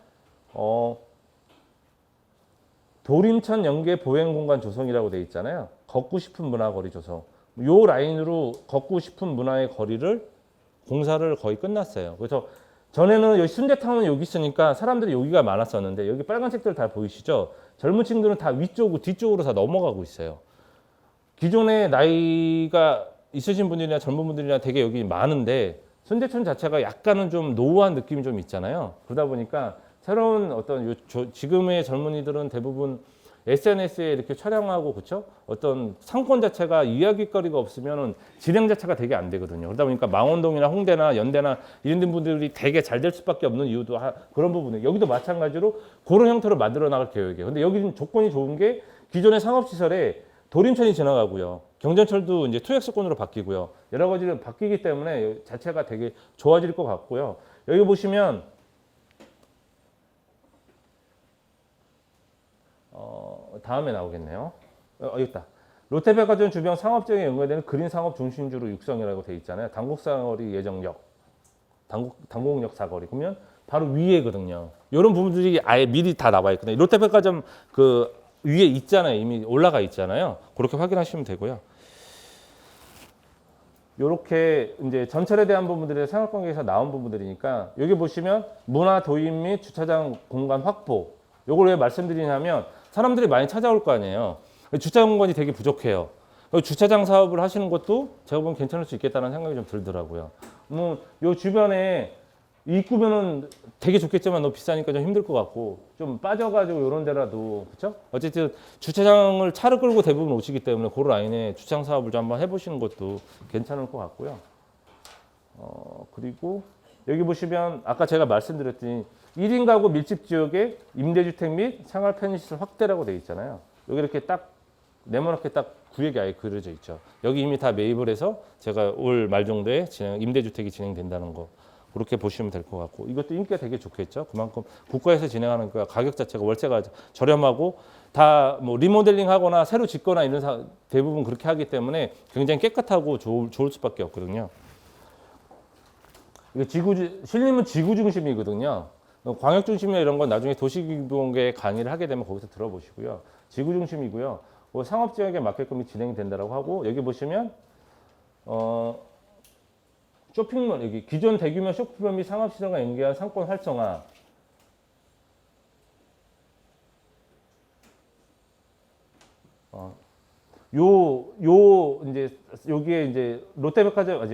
도림천 연계 보행공간 조성이라고 돼 있잖아요. 걷고 싶은 문화거리 조성. 요 라인으로 걷고 싶은 문화의 거리를 공사를 거의 끝났어요. 그래서 전에는 여기 순대타운은 여기 있으니까 사람들이 여기가 많았었는데 여기 빨간색들 다 보이시죠? 젊은 층들은 다 뒤쪽으로 다 넘어가고 있어요. 기존에 나이가 있으신 분들이나 젊은 분들이나 되게 여기 많은데 순대촌 자체가 약간은 좀 노후한 느낌이 좀 있잖아요. 그러다 보니까 새로운 어떤 지금의 젊은이들은 대부분 SNS에 이렇게 촬영하고 그렇죠? 어떤 상권 자체가 이야기거리가 없으면 진행 자체가 되게 안 되거든요. 그러다 보니까 망원동이나 홍대나 연대나 이런 분들이 되게 잘 될 수밖에 없는 이유도 그런 부분이에요. 여기도 마찬가지로 그런 형태로 만들어 나갈 계획이에요. 근데 여기는 조건이 좋은 게 기존의 상업시설에 도림천이 지나가고요. 경전철도 이제 투획수권으로 바뀌고요. 여러 가지로 바뀌기 때문에 자체가 되게 좋아질 것 같고요. 여기 보시면 다음에 나오겠네요. 여기 있다. 롯데백화점 주변 상업지역에 연결되는 그린 상업 중심주로 육성이라고 돼 있잖아요. 당국사거리 예정역, 당국역 사거리. 그러면 바로 위에거든요. 이런 부분들이 아예 미리 다 나와 있거든요. 롯데백화점 그 위에 있잖아요. 이미 올라가 있잖아요. 그렇게 확인하시면 되고요. 이렇게 이제 전철에 대한 부분들이 상업관계에서 나온 부분들이니까 여기 보시면 문화 도입 및 주차장 공간 확보. 이걸 왜 말씀드리냐면 사람들이 많이 찾아올 거 아니에요. 주차 공간이 되게 부족해요. 주차장 사업을 하시는 것도 제가 보면 괜찮을 수 있겠다는 생각이 좀 들더라고요. 요 주변에 입구면은 되게 좋겠지만 너무 비싸니까 좀 힘들 것 같고 좀 빠져가지고 이런 데라도 그렇죠? 어쨌든 주차장을 차를 끌고 대부분 오시기 때문에 그 라인에 주차장 사업을 좀 한번 해보시는 것도 괜찮을 것 같고요. 그리고 여기 보시면 아까 제가 말씀드렸더니 1인 가구 밀집 지역의 임대주택 및 생활 편의시설 확대라고 되어 있잖아요. 여기 이렇게 딱 네모나게 딱 구역이 아예 그려져 있죠. 여기 이미 다 매입을 해서 제가 올 말 정도에 임대주택이 진행된다는 거 그렇게 보시면 될 것 같고 이것도 인기가 되게 좋겠죠. 그만큼 국가에서 진행하는 그 가격 자체가 월세가 저렴하고 다 뭐 리모델링하거나 새로 짓거나 이런 대부분 그렇게 하기 때문에 굉장히 깨끗하고 좋을 수밖에 없거든요. 이거 신림은 지구 중심이거든요. 광역 중심이나 이런 건 나중에 도시기동계 강의를 하게 되면 거기서 들어보시고요. 지구 중심이고요. 상업 지역에 맞게끔 진행이 된다라고 하고 여기 보시면 쇼핑몰 여기 기존 대규모 쇼핑몰 및 상업시설과 연계한 상권 활성화. 이제 여기에 이제 롯데백화점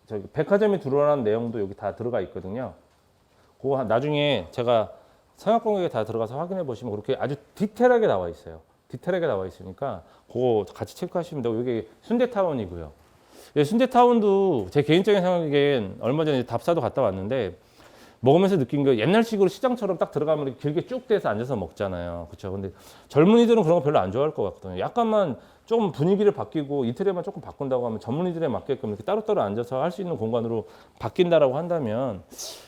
저기 백화점이 들어오는 내용도 여기 다 들어가 있거든요. 그거 나중에 제가 상업공역에 다 들어가서 확인해 보시면 그렇게 아주 디테일하게 나와 있어요. 디테일하게 나와 있으니까 그거 같이 체크하시면 되고 여기 순대타운이고요. 순대타운도 제 개인적인 생각에는 얼마 전에 답사도 갔다 왔는데 먹으면서 느낀 게 옛날식으로 시장처럼 딱 들어가면 길게 쭉 돼서 앉아서 먹잖아요. 그렇죠? 근데 젊은이들은 그런 거 별로 안 좋아할 것 같거든요. 약간만 조금 분위기를 바뀌고 이틀에만 조금 바꾼다고 하면 전문의들에 맞게끔 이렇게 따로따로 앉아서 할 수 있는 공간으로 바뀐다라고 한다면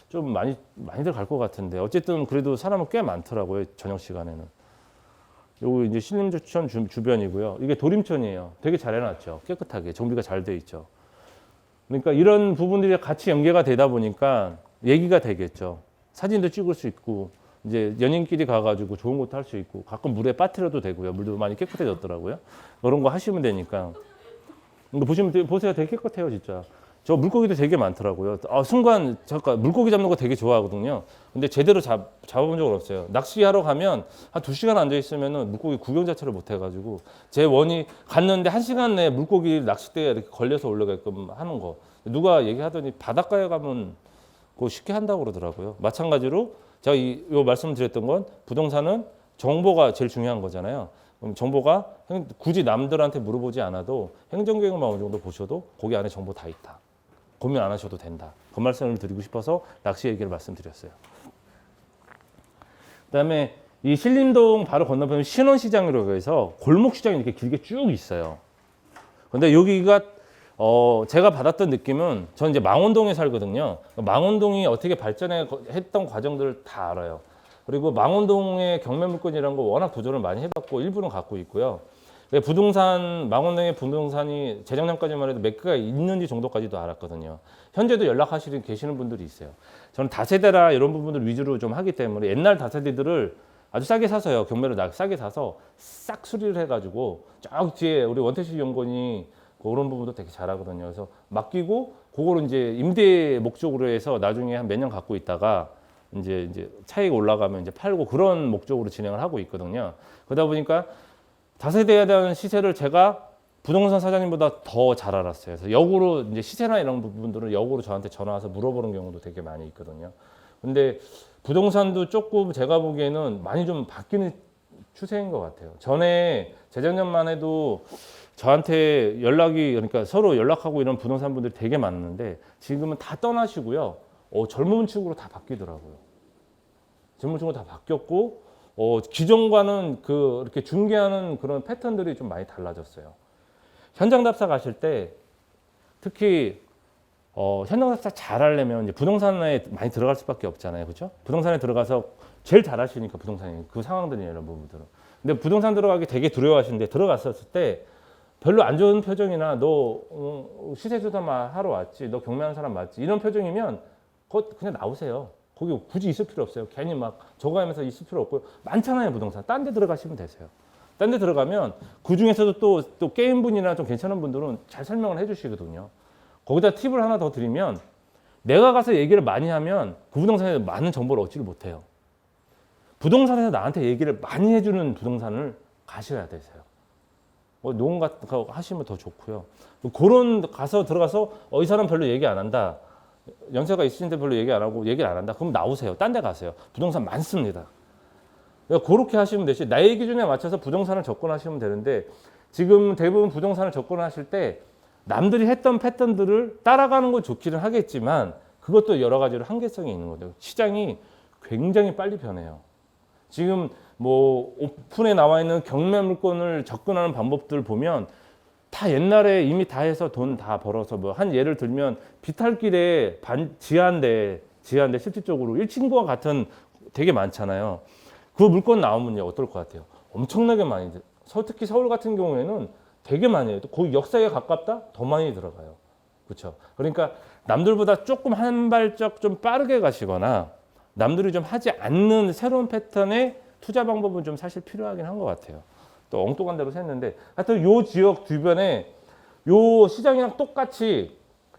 좀 많이들 갈 것 같은데 어쨌든 그래도 사람은 꽤 많더라고요. 저녁 시간에는. 요거 이제 신림주천 주변이고요. 이게 도림천이에요. 되게 잘 해놨죠. 깨끗하게 정비가 잘 돼 있죠. 그러니까 이런 부분들이 같이 연계가 되다 보니까 얘기가 되겠죠. 사진도 찍을 수 있고 이제 연인끼리 가가지고 좋은 것도 할 수 있고 가끔 물에 빠뜨려도 되고요. 물도 많이 깨끗해졌더라고요. 그런 거 하시면 되니까. 보시면 보세요. 되게 깨끗해요, 진짜. 저 물고기도 되게 많더라고요. 순간 잠깐 물고기 잡는 거 되게 좋아하거든요. 근데 제대로 잡아본 적은 없어요. 낚시하러 가면 한 2시간 앉아 있으면은 물고기 구경 자체를 못 해가지고 제 원이 갔는데 1시간 내에 물고기 낚싯대에 이렇게 걸려서 올라가게끔 하는 거. 누가 얘기하더니 바닷가에 가면 그거 쉽게 한다고 그러더라고요. 마찬가지로 제가 요 말씀드렸던 건 부동산은 정보가 제일 중요한 거잖아요. 그럼 정보가 굳이 남들한테 물어보지 않아도 행정계획만 어느 정도 보셔도 거기 안에 정보 다 있다. 고민 안 하셔도 된다. 그 말씀을 드리고 싶어서 낚시 얘기를 말씀드렸어요. 그다음에 이 신림동 바로 건너편에 신원시장이라고 해서 골목시장이 이렇게 길게 쭉 있어요. 근데 여기가 제가 받았던 느낌은 저는 이제 망원동에 살거든요. 망원동이 어떻게 발전했던 과정들을 다 알아요. 그리고 망원동의 경매물건이라는 거 워낙 도전을 많이 해봤고 일부는 갖고 있고요. 부동산 망원동의 부동산이 재작년까지만 해도 몇 개가 있는지 정도까지도 알았거든요. 현재도 연락하시는 계시는 분들이 있어요. 저는 다세대라 이런 부분들 위주로 좀 하기 때문에 옛날 다세대들을 아주 싸게 사서요. 경매로 싸게 사서 싹 수리를 해가지고 저 뒤에 우리 원태식 연구원이 그런 부분도 되게 잘하거든요. 그래서 맡기고 그거를 이제 임대 목적으로 해서 나중에 한 몇 년 갖고 있다가 이제 차익 올라가면 이제 팔고 그런 목적으로 진행을 하고 있거든요. 그러다 보니까 다세대에 대한 시세를 제가 부동산 사장님보다 더 잘 알았어요. 그래서 역으로 이제 시세나 이런 부분들은 역으로 저한테 전화 와서 물어보는 경우도 되게 많이 있거든요. 근데 부동산도 조금 제가 보기에는 많이 좀 바뀌는 추세인 것 같아요. 전에 재작년만 해도 저한테 그러니까 서로 연락하고 이런 부동산 분들이 되게 많은데 지금은 다 떠나시고요. 젊은 층으로 다 바뀌더라고요. 젊은 층으로 다 바뀌었고, 기존과는 이렇게 중개하는 그런 패턴들이 좀 많이 달라졌어요. 현장 답사 가실 때 특히 현장 답사 잘 하려면 이제 부동산에 많이 들어갈 수밖에 없잖아요. 그렇죠? 부동산에 들어가서 제일 잘 하시니까 부동산이 그 상황들이나 이런 부분들은. 근데 부동산 들어가기 되게 두려워하시는데 들어갔었을 때 별로 안 좋은 표정이나 너 시세 조사만 하러 왔지, 너 경매하는 사람 맞지, 이런 표정이면 그냥 나오세요. 거기 굳이 있을 필요 없어요. 괜히 막 저거 하면서 있을 필요 없고 많잖아요. 부동산. 딴 데 들어가시면 되세요. 딴 데 들어가면 그 중에서도 또 게임분이나 좀 괜찮은 분들은 잘 설명을 해주시거든요. 거기다 팁을 하나 더 드리면 내가 가서 얘기를 많이 하면 그 부동산에 많은 정보를 얻지를 못해요. 부동산에서 나한테 얘기를 많이 해주는 부동산을 가셔야 되세요. 노원 같은 거 하시면 더 좋고요. 그런 가서 들어가서 이 사람 별로 얘기 안 한다. 연세가 있으신데 별로 얘기 안 하고 얘기를 안 한다. 그럼 나오세요. 딴 데 가세요. 부동산 많습니다. 그렇게 하시면 되시. 나의 기준에 맞춰서 부동산을 접근하시면 되는데 지금 대부분 부동산을 접근하실 때 남들이 했던 패턴들을 따라가는 건 좋기는 하겠지만 그것도 여러 가지로 한계성이 있는 거죠. 시장이 굉장히 빨리 변해요. 지금 뭐 오픈에 나와 있는 경매 물건을 접근하는 방법들 보면 다 옛날에 이미 다 해서 돈 다 벌어서 뭐 한 예를 들면 비탈길에 지하인데 실질적으로 1층과 같은 되게 많잖아요. 그 물건 나오면요 어떨 것 같아요? 엄청나게 많이 특히 서울 같은 경우에는 되게 많이 해요. 또 거기 역사에 가깝다? 더 많이 들어가요. 그렇죠? 그러니까 남들보다 조금 한 발짝 좀 빠르게 가시거나 남들이 좀 하지 않는 새로운 패턴의 투자 방법은 좀 사실 필요하긴 한 것 같아요. 또 엉뚱한 대로 샜는데 하여튼 요 지역 주변에 요 시장이랑 똑같이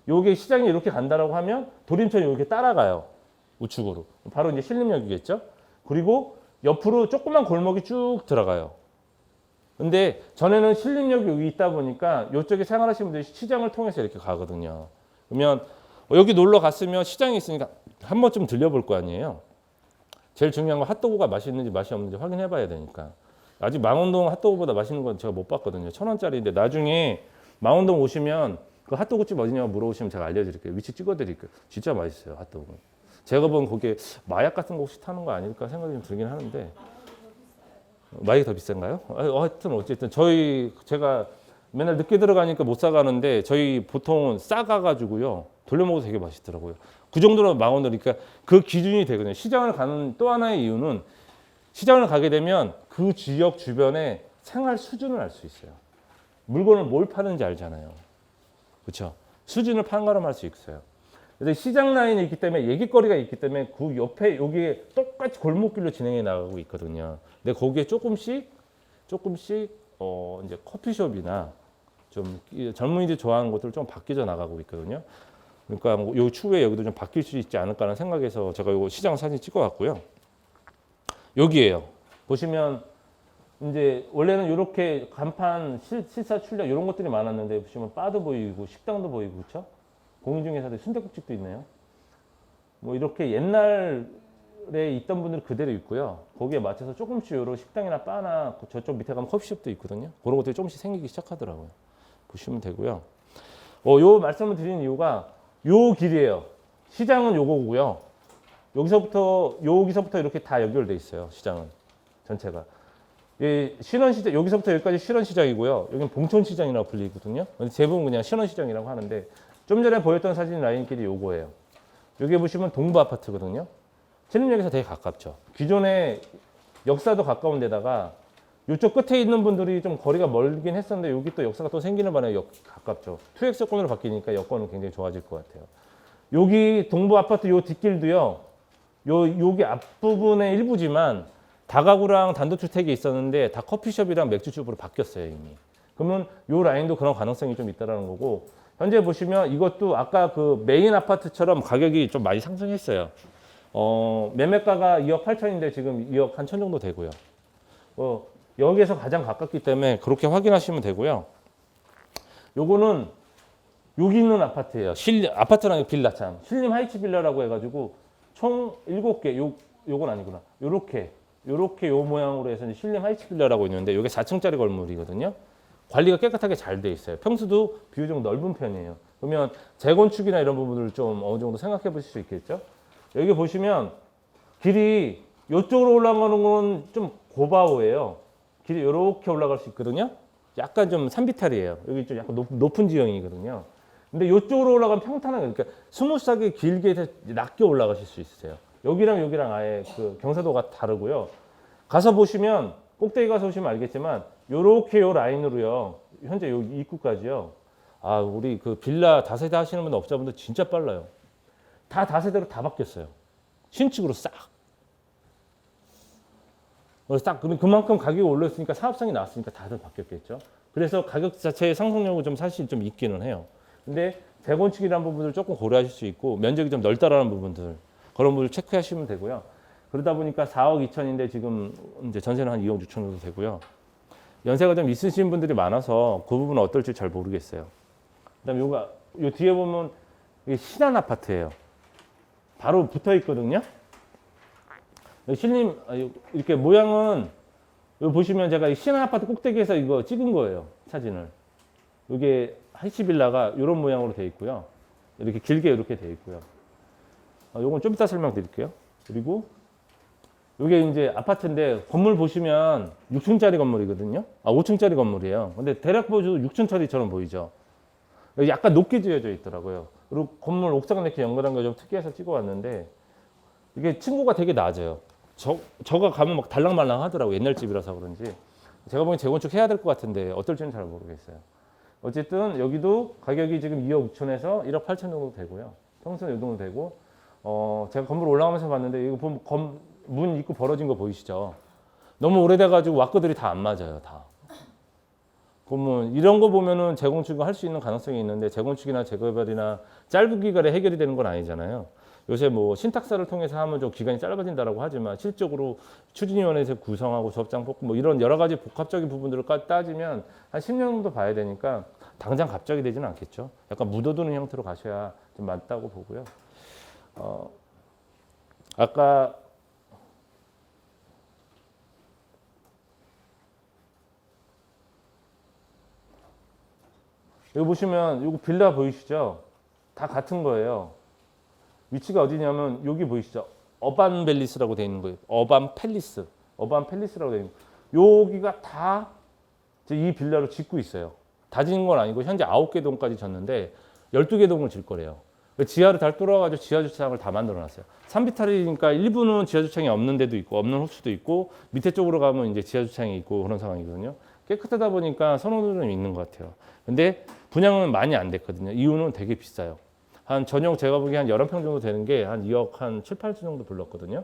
요게 시장이 이렇게 간다라고 하면 도림천이 이렇게 따라가요. 우측으로. 바로 이제 신림역이겠죠. 그리고 옆으로 조그만 골목이 쭉 들어가요. 근데 전에는 신림역이 여기 있다 보니까 이쪽에 생활하시는 분들이 시장을 통해서 이렇게 가거든요. 그러면 여기 놀러 갔으면 시장이 있으니까 한 번쯤 들려볼 거 아니에요. 제일 중요한 건 핫도그가 맛있는지 맛이 없는지 확인해 봐야 되니까. 아직 망원동 핫도그보다 맛있는 건 제가 못 봤거든요. 1,000원짜리인데 나중에 망원동 오시면 그 핫도그집 어디냐고 물어보시면 제가 알려드릴게요. 위치 찍어드릴게요. 진짜 맛있어요, 핫도그. 제가 본 거기에 마약 같은 거 혹시 타는 거 아닐까 생각이 좀 들긴 하는데 마약이 더 비싼가요? 하여튼 어쨌든 제가 맨날 늦게 들어가니까 못 사가는데 저희 보통은 싸가가지고요. 돌려먹어도 되게 맛있더라고요. 그 정도로 망원동 그러니까 그 기준이 되거든요. 시장을 가는 또 하나의 이유는 시장을 가게 되면 그 지역 주변의 생활 수준을 알 수 있어요. 물건을 뭘 파는지 알잖아요. 그렇죠? 수준을 판가름할 수 있어요. 그래서 시장 라인이 있기 때문에 얘기거리가 있기 때문에 그 옆에 여기에 똑같이 골목길로 진행해 나가고 있거든요. 근데 거기에 조금씩 이제 커피숍이나 좀 젊은이들이 좋아하는 것들 좀 바뀌어 나가고 있거든요. 그러니까 요 추후에 여기도 좀 바뀔 수 있지 않을까라는 생각에서 제가 요 시장 사진 찍어왔고요. 여기에요. 보시면 이제 원래는 이렇게 간판 실사 출력 이런 것들이 많았는데 보시면 바도 보이고 식당도 보이고 그렇죠? 공인중개사들 순댓국집도 있네요. 뭐 이렇게 옛날에 있던 분들은 그대로 있고요. 거기에 맞춰서 조금씩 요런 식당이나 바나 저쪽 밑에 가면 커피숍도 있거든요. 그런 것들이 조금씩 생기기 시작하더라고요. 보시면 되고요. 요 말씀을 드리는 이유가 요 길이에요. 시장은 요거고요. 여기서부터 이렇게 다 연결돼 있어요. 시장은 전체가. 신원시장, 여기서부터 여기까지 신원시장이고요. 여기는 봉천시장이라고 불리거든요. 대부분 그냥 신원시장이라고 하는데 좀 전에 보였던 사진 라인길이 요거예요. 여기 보시면 동부 아파트거든요. 신림역에서 되게 가깝죠. 기존에 역사도 가까운 데다가 이쪽 끝에 있는 분들이 좀 거리가 멀긴 했었는데 여기 또 역사가 또 생기는 바람에 가깝죠. 투엑스권으로 바뀌니까 여건은 굉장히 좋아질 것 같아요. 여기 동부 아파트 요 뒷길도요. 여기 앞부분의 일부지만 다가구랑 단독주택이 있었는데 다 커피숍이랑 맥주집으로 바뀌었어요 이미. 그러면 요 라인도 그런 가능성이 좀 있다라는 거고 현재 보시면 이것도 아까 그 메인 아파트처럼 가격이 좀 많이 상승했어요. 매매가가 2억 8천인데 지금 2억 한 천 정도 되고요. 여기에서 가장 가깝기 때문에 그렇게 확인하시면 되고요. 요거는 여기 있는 아파트예요. 아파트랑 빌라 참. 신림 하이츠 빌라라고 해가지고 총 7개. 요건 아니구나. 요렇게 요 모양으로 해서 신림 하이츠 빌라라고 있는데 요게 4층짜리 건물이거든요. 관리가 깨끗하게 잘 돼 있어요. 평수도 비교적 넓은 편이에요. 그러면 재건축이나 이런 부분을 좀 어느 정도 생각해 보실 수 있겠죠. 여기 보시면 길이 이쪽으로 올라가는 건 좀 고바오예요. 길이 이렇게 올라갈 수 있거든요. 약간 좀 산비탈이에요. 여기 좀 약간 높은 지형이거든요. 근데 이쪽으로 올라가면 평탄하게, 그러니까 스무스하게 길게 해서 낮게 올라가실 수 있어요. 여기랑 아예 그 경사도가 다르고요. 가서 보시면, 꼭대기 가서 보시면 알겠지만, 요렇게 요 라인으로요. 현재 요 입구까지요. 아, 우리 그 빌라 다세대 하시는 분들 업자분들 진짜 빨라요. 다 다세대로 다 바뀌었어요. 신축으로 싹. 그만큼 가격이 올랐으니까 사업성이 나왔으니까 다들 바뀌었겠죠. 그래서 가격 자체의 상승력은 좀 사실 좀 있기는 해요. 근데 재건축이라는 부분을 조금 고려하실 수 있고 면적이 좀 넓다라는 부분들 그런 부분을 체크하시면 되고요. 그러다 보니까 4억 2천인데 지금 이제 전세는 한 2억 6천 정도 되고요. 연세가 좀 있으신 분들이 많아서 그 부분은 어떨지 잘 모르겠어요. 그다음에 요 뒤에 보면 이게 신한 아파트예요. 바로 붙어 있거든요. 신림 이렇게 모양은 여기 보시면 제가 신한 아파트 꼭대기에서 이거 찍은 거예요. 사진을. 이게 하이츠빌라가 이런 모양으로 되어 있고요. 이렇게 길게 이렇게 되어 있고요. 요건 좀 이따 설명드릴게요. 그리고 이게 이제 아파트인데 건물 보시면 6층짜리 건물이거든요. 5층짜리 건물이에요. 근데 대략 보셔도 6층짜리처럼 보이죠. 약간 높게 지어져 있더라고요. 그리고 건물 옥상에 이렇게 연결한 거 좀 특이해서 찍어왔는데 이게 층고가 되게 낮아요. 저가 가면 막 달랑말랑 하더라고요. 옛날 집이라서 그런지. 제가 보기엔 재건축 해야 될 것 같은데 어떨지는 잘 모르겠어요. 어쨌든 여기도 가격이 지금 2억 6천에서 1억 8천 정도 되고요. 평수는 이 정도 되고 제가 건물 올라가면서 봤는데 이거 보면 문 입구 벌어진 거 보이시죠? 너무 오래돼가지고 와꾸들이 다 안 맞아요. 다. 보면 이런 거 보면은 재건축을 할 수 있는 가능성이 있는데 재건축이나 재개발이나 짧은 기간에 해결이 되는 건 아니잖아요. 요새 뭐 신탁사를 통해서 하면 좀 기간이 짧아진다라고 하지만 실적으로 추진위원회에서 구성하고 접장 뽑고 뭐 이런 여러 가지 복합적인 부분들을 따지면 한 10년 정도 봐야 되니까 당장 갑자기 되지는 않겠죠. 약간 묻어두는 형태로 가셔야 좀 맞다고 보고요. 아까 여기 보시면 이거 빌라 보이시죠? 다 같은 거예요. 위치가 어디냐면 여기 보이시죠? 어반 벨리스라고 되어 있는 거예요. 어반 팰리스라고 되어 있는 거예요. 여기가 다 이 빌라로 짓고 있어요. 다 짓는 건 아니고 현재 9개 동까지 졌는데 12개 동을 질 거래요. 지하를 다 뚫어가지고 지하 주차장을 다 만들어놨어요. 산비탈이니까 일부는 지하 주차장이 없는 데도 있고 없는 호수도 있고 밑에 쪽으로 가면 이제 지하 주차장이 있고 그런 상황이거든요. 깨끗하다 보니까 선호도는 좀 있는 것 같아요. 근데 분양은 많이 안 됐거든요. 이유는 되게 비싸요. 한 전용 제가 보기에 한 11평 정도 되는 게 한 2억 한 7, 8천 정도 불렀거든요.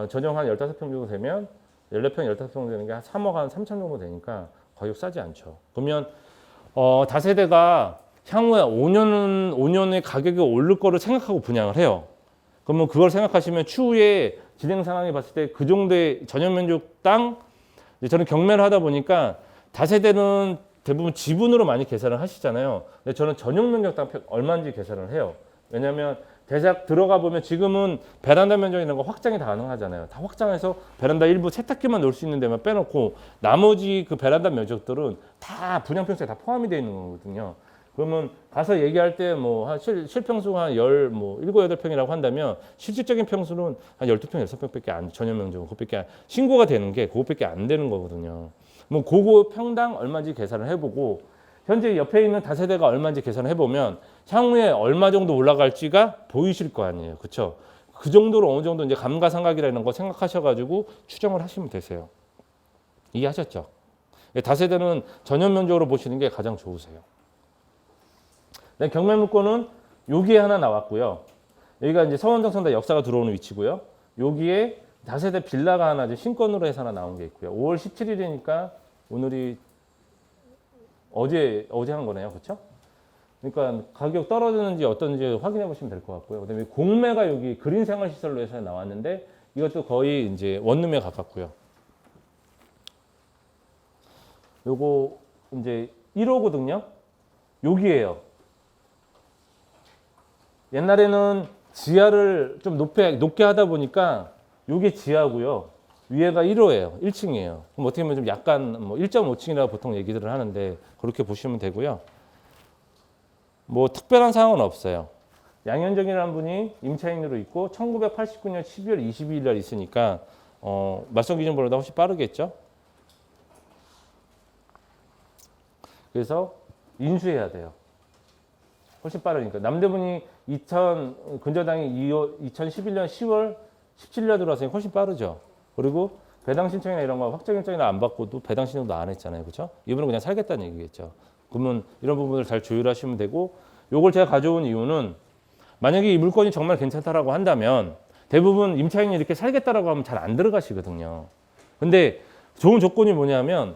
전용 한 15평 정도 되면 14평, 15평 정도 되는 게 한 3억 한 3천 정도 되니까 가격 싸지 않죠. 그러면 다세대가 향후에 5년의 가격이 오를 거를 생각하고 분양을 해요. 그러면 그걸 생각하시면 추후에 진행 상황에 봤을 때 그 정도의 전용 면적 땅 저는 경매를 하다 보니까 다세대는 대부분 지분으로 많이 계산을 하시잖아요. 근데 저는 전용 면적 땅 얼마인지 계산을 해요. 왜냐하면 대작 들어가 보면 지금은 베란다 면적 이런 거 확장이 다 가능하잖아요. 다 확장해서 베란다 일부 세탁기만 놓을 수 있는 데만 빼놓고 나머지 그 베란다 면적들은 다 분양평수에 다 포함이 되어 있는 거거든요. 그러면 가서 얘기할 때 뭐 한 실평수가 한 뭐 7, 8평이라고 한다면 실질적인 평수는 한 12평, 6평밖에 안, 전용 면적은 그것밖에 신고가 되는 게 그것밖에 안 되는 거거든요. 뭐 그거 평당 얼마인지 계산을 해보고 현재 옆에 있는 다세대가 얼마인지 계산을 해보면 향후에 얼마 정도 올라갈지가 보이실 거 아니에요. 그렇죠? 그 정도로 어느 정도 이제 감가상각이라는 거 생각하셔가지고 추정을 하시면 되세요. 이해하셨죠? 다세대는 전용 면적으로 보시는 게 가장 좋으세요. 경매물건은 여기에 하나 나왔고요. 여기가 이제 서원정선다 역사가 들어오는 위치고요. 여기에 다세대 빌라가 하나 이제 신건으로 해서 하나 나온 게 있고요. 5월 17일이니까 오늘이 어제 한 거네요. 그렇죠? 그러니까 가격 떨어지는지 어떤지 확인해 보시면 될 것 같고요. 그다음에 공매가 여기 그린생활시설로 해서 나왔는데 이것도 거의 이제 원룸에 가깝고요. 요거 이제 1호거든요. 여기에요. 옛날에는 지하를 좀 높게 하다 보니까 요게 지하고요. 위에가 1호예요. 1층이에요. 그럼 어떻게 보면 좀 약간 뭐 1.5층이라고 보통 얘기들을 하는데 그렇게 보시면 되고요. 뭐 특별한 사항은 없어요. 양현정이라는 분이 임차인으로 있고 1989년 12월 22일 날 있으니까 말소 기준보다 훨씬 빠르겠죠. 그래서 인수해야 돼요. 훨씬 빠르니까. 남대문이 근저당이 2011년 10월 17일 들어왔으니 훨씬 빠르죠. 그리고 배당 신청이나 이런 거 확정 일정이나 안 받고도 배당 신청도 안 했잖아요. 그렇죠? 이분은 그냥 살겠다는 얘기겠죠. 그러면 이런 부분을 잘 조율하시면 되고 요걸 제가 가져온 이유는 만약에 이 물건이 정말 괜찮다라고 한다면 대부분 임차인이 이렇게 살겠다라고 하면 잘 안 들어가시거든요. 근데 좋은 조건이 뭐냐면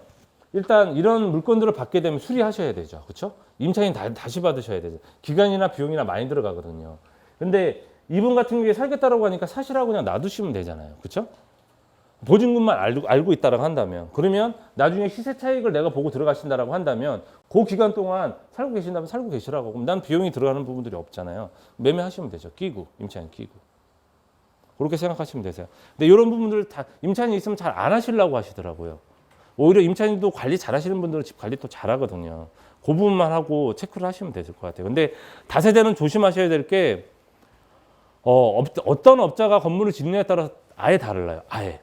일단 이런 물건들을 받게 되면 수리하셔야 되죠. 그렇죠? 임차인 다시 받으셔야 되죠. 기간이나 비용이나 많이 들어가거든요. 근데 이분 같은 경우에 살겠다라고 하니까 사실하고 그냥 놔두시면 되잖아요. 그렇죠? 보증금만 알고 있다라고 한다면 그러면 나중에 시세 차익을 내가 보고 들어가신다라고 한다면 그 기간 동안 살고 계신다면 살고 계시라고. 그럼 난 비용이 들어가는 부분들이 없잖아요. 매매하시면 되죠. 임차인 끼고. 그렇게 생각하시면 되세요. 근데 이런 부분들 다 임차인이 있으면 잘 안 하시려고 하시더라고요. 오히려 임차인도 관리 잘 하시는 분들은 집 관리 또 잘하거든요. 그 부분만 하고 체크를 하시면 되실 것 같아요. 근데 다세대는 조심하셔야 될 게 어떤 업자가 건물을 짓느냐에 따라 아예 달라요. 아예.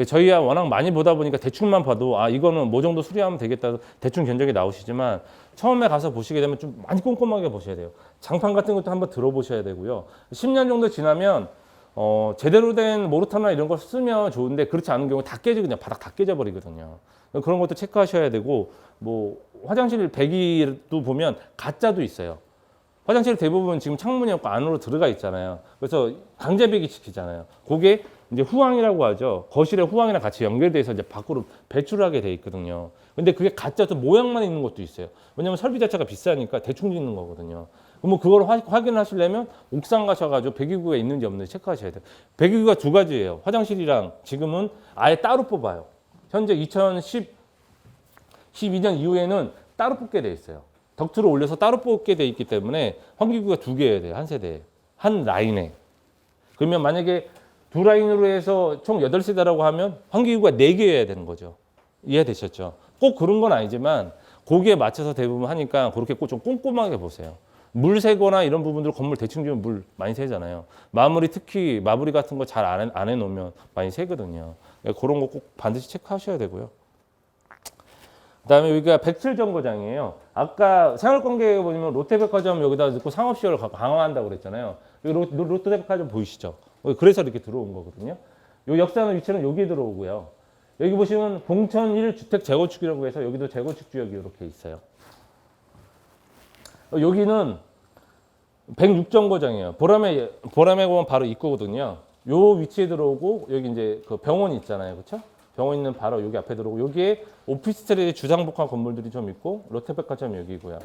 저희야 워낙 많이 보다 보니까 대충만 봐도 이거는 뭐 정도 수리하면 되겠다 대충 견적이 나오시지만 처음에 가서 보시게 되면 좀 많이 꼼꼼하게 보셔야 돼요. 장판 같은 것도 한번 들어보셔야 되고요. 10년 정도 지나면 제대로 된 모르타나 이런 걸 쓰면 좋은데 그렇지 않은 경우 그냥 바닥 다 깨져버리거든요. 그런 것도 체크하셔야 되고 뭐 화장실 배기도 보면 가짜도 있어요. 화장실 대부분 지금 창문이 없고 안으로 들어가 있잖아요. 그래서 강제 배기 시키잖아요. 그게 이제 후황이라고 하죠. 거실에 후황이랑 같이 연결돼서 이제 밖으로 배출하게 돼 있거든요. 근데 그게 가짜도 모양만 있는 것도 있어요. 왜냐면 설비 자체가 비싸니까 대충 짓는 거거든요. 그럼 그걸 확인하시려면 옥상 가셔가지고 배기구가 있는지 없는지 체크하셔야 돼요. 배기구가 두 가지예요. 화장실이랑 지금은 아예 따로 뽑아요. 현재 2012년 이후에는 따로 뽑게 돼 있어요. 덕트를 올려서 따로 뽑게 돼 있기 때문에 환기구가 두 개여야 돼요. 한 세대에. 한 라인에. 그러면 만약에 두 라인으로 해서 총 8세대라고 하면 환기구가 4개여야 되는 거죠. 이해되셨죠? 꼭 그런 건 아니지만 거기에 맞춰서 대부분 하니까 그렇게 좀 꼼꼼하게 보세요. 물 새거나 이런 부분들 건물 대충 지으면 물 많이 새잖아요. 특히 마무리 같은 거 잘 안 해놓으면 많이 새거든요. 그런 거 꼭 반드시 체크하셔야 되고요. 그다음에 여기가 107정거장이에요. 아까 생활관계에 보시면 롯데백화점 여기다 넣고 상업시설을 강화한다고 그랬잖아요. 여기 롯데백화점 보이시죠? 그래서 이렇게 들어온 거거든요. 요 역사하는 위치는 여기에 들어오고요. 여기 보시면 봉천 1주택 재건축이라고 해서 여기도 재건축 지역이 이렇게 있어요. 여기는 106정거장이에요. 보람에 보면 바로 입구거든요. 요 위치에 들어오고 여기 이제 그 병원 있잖아요. 그렇죠? 병원 있는 바로 여기 앞에 들어오고 여기에 오피스텔의 주상복합 건물들이 좀 있고 롯데백화점 여기고요.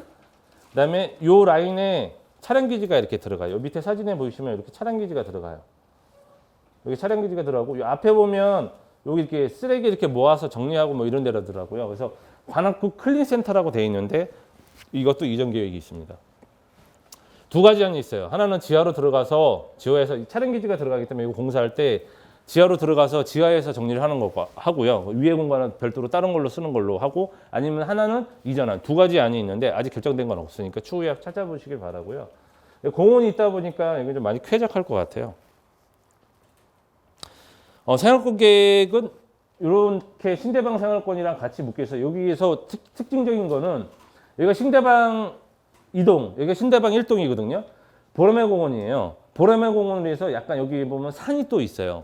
그다음에 요 라인에 차량 기지가 이렇게 들어가요. 요 밑에 사진에 보시면 이렇게 차량 기지가 들어가요. 여기 차량 기지가 들어가고 요 앞에 보면 여기 이렇게 쓰레기 이렇게 모아서 정리하고 뭐 이런 데라더라고요. 그래서 관악구 클린센터라고 돼 있는데 이것도 이전 계획이 있습니다. 두 가지 안이 있어요. 하나는 지하로 들어가서 지하에서 차량 기지가 들어가기 때문에 이거 공사할 때 지하로 들어가서 지하에서 정리를 하는 거 하고요. 위에 공간은 별도로 다른 걸로 쓰는 걸로 하고 아니면 하나는 이전한 두 가지 안이 있는데 아직 결정된 건 없으니까 추후에 찾아보시길 바라고요. 공원이 있다 보니까 이게 좀 많이 쾌적할 것 같아요. 생활권 계획은 이렇게 신대방 생활권이랑 같이 묶여 있어요. 여기에서 특징적인 거는 여기가 신대방 2동, 여기가 신대방 1동이거든요. 보라매 공원이에요. 보라매 공원에서 약간 여기 보면 산이 또 있어요.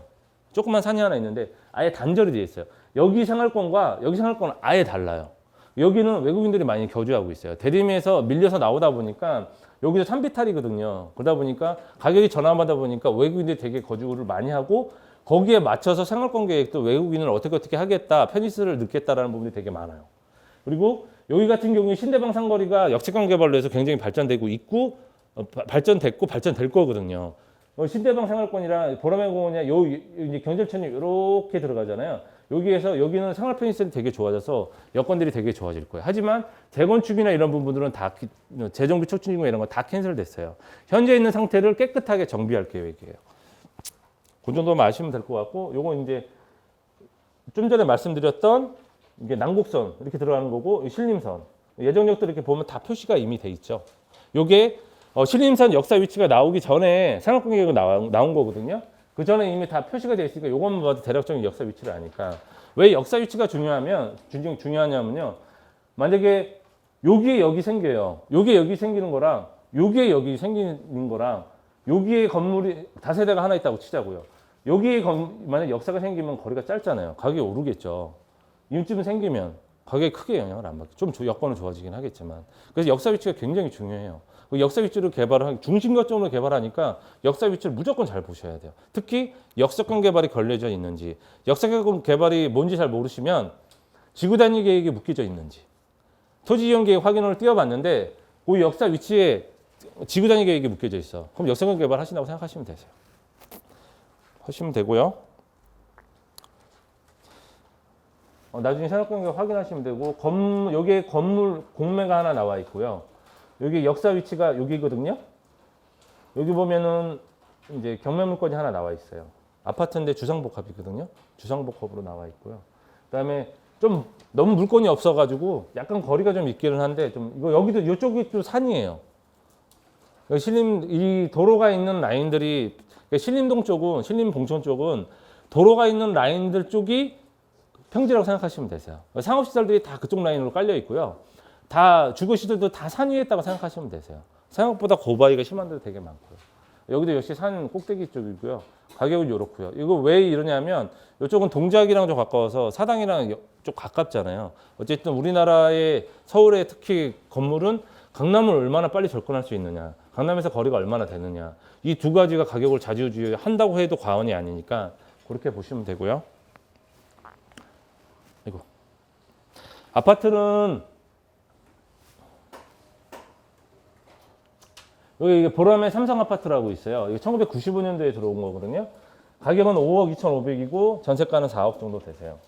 조그만 산이 하나 있는데 아예 단절이 되어 있어요. 여기 생활권과 여기 생활권은 아예 달라요. 여기는 외국인들이 많이 거주하고 있어요. 대림에서 밀려서 나오다 보니까 여기서 산비탈이거든요. 그러다 보니까 가격이 저렴하다 보니까 외국인들이 되게 거주를 많이 하고 거기에 맞춰서 생활권 계획도 외국인을 어떻게 하겠다, 편의시설을 넣겠다라는 부분이 되게 많아요. 그리고 여기 같은 경우에 신대방 상거리가 역세권 개발로 해서 굉장히 발전되고 있고 발전됐고 발전될 거거든요. 신대방 생활권이랑 보라매 공원이나 요 이제 경절천이 이렇게 들어가잖아요. 여기는 생활 편의시설이 되게 좋아져서 여건들이 되게 좋아질 거예요. 하지만 재건축이나 이런 부분들은 다 재정비 촉진이고 이런 거 다 캔슬됐어요. 현재 있는 상태를 깨끗하게 정비할 계획이에요. 그 정도만 아시면 될 것 같고, 요거 이제 좀 전에 말씀드렸던 이게 난곡선 이렇게 들어가는 거고, 신림선 예정역들 이렇게 보면 다 표시가 이미 돼 있죠. 요게 신림선 역사 위치가 나오기 전에 생활권 계획이 나온 거거든요. 그 전에 이미 다 표시가 되어 있으니까 요것만 봐도 대략적인 역사 위치를 아니까. 왜 역사 위치가 중요하냐면요. 만약에 여기에 여기 생겨요. 여기에 여기 생기는 거랑 여기에 여기 생기는 거랑 여기에 건물이 다세대가 하나 있다고 치자고요. 여기에 만약 역사가 생기면 거리가 짧잖아요. 가격이 오르겠죠. 이웃집은 생기면 가격에 크게 영향을 안 받고 좀 여건은 좋아지긴 하겠지만. 그래서 역사 위치가 굉장히 중요해요. 그 역사 위치를 중심 거점으로 개발하니까 역사 위치를 무조건 잘 보셔야 돼요. 특히 역세권 개발이 걸려져 있는지, 역세권 개발이 뭔지 잘 모르시면 지구 단위 계획이 묶여져 있는지, 토지 이용 계획 확인을 띄워봤는데 그 역사 위치에 지구 단위 계획이 묶여져 있어. 그럼 역세권 개발 하신다고 생각하시면 되세요. 하시면 되고요. 나중에 생활권 계획 확인하시면 되고, 여기에 건물 공매가 하나 나와 있고요. 여기 역사 위치가 여기거든요. 여기 보면은 이제 경매 물건이 하나 나와 있어요. 아파트인데 주상복합이거든요. 주상복합으로 나와 있고요. 그다음에 좀 너무 물건이 없어가지고 약간 거리가 좀 있기는 한데 좀 여기도 이쪽이 좀 산이에요. 이 도로가 있는 라인들이 신림동 쪽은 신림봉천 쪽은 도로가 있는 라인들 쪽이 평지라고 생각하시면 되세요. 상업시설들이 다 그쪽 라인으로 깔려 있고요. 다 주거시설도 다 산 위에 있다고 생각하시면 되세요. 생각보다 고바위가 심한 데도 되게 많고요. 여기도 역시 산 꼭대기 쪽이고요. 가격은 이렇고요. 이거 왜 이러냐면 이쪽은 동작이랑 좀 가까워서 사당이랑 좀 가깝잖아요. 어쨌든 우리나라의 서울의 특히 건물은 강남을 얼마나 빨리 접근할 수 있느냐, 강남에서 거리가 얼마나 되느냐, 이 두 가지가 가격을 좌지우지한다고 해도 과언이 아니니까 그렇게 보시면 되고요. 이거 아파트는 여기 보라매 삼성 아파트라고 있어요. 이게 1995년도에 들어온 거거든요. 가격은 5억 2,500이고 전세가는 4억 정도 되세요.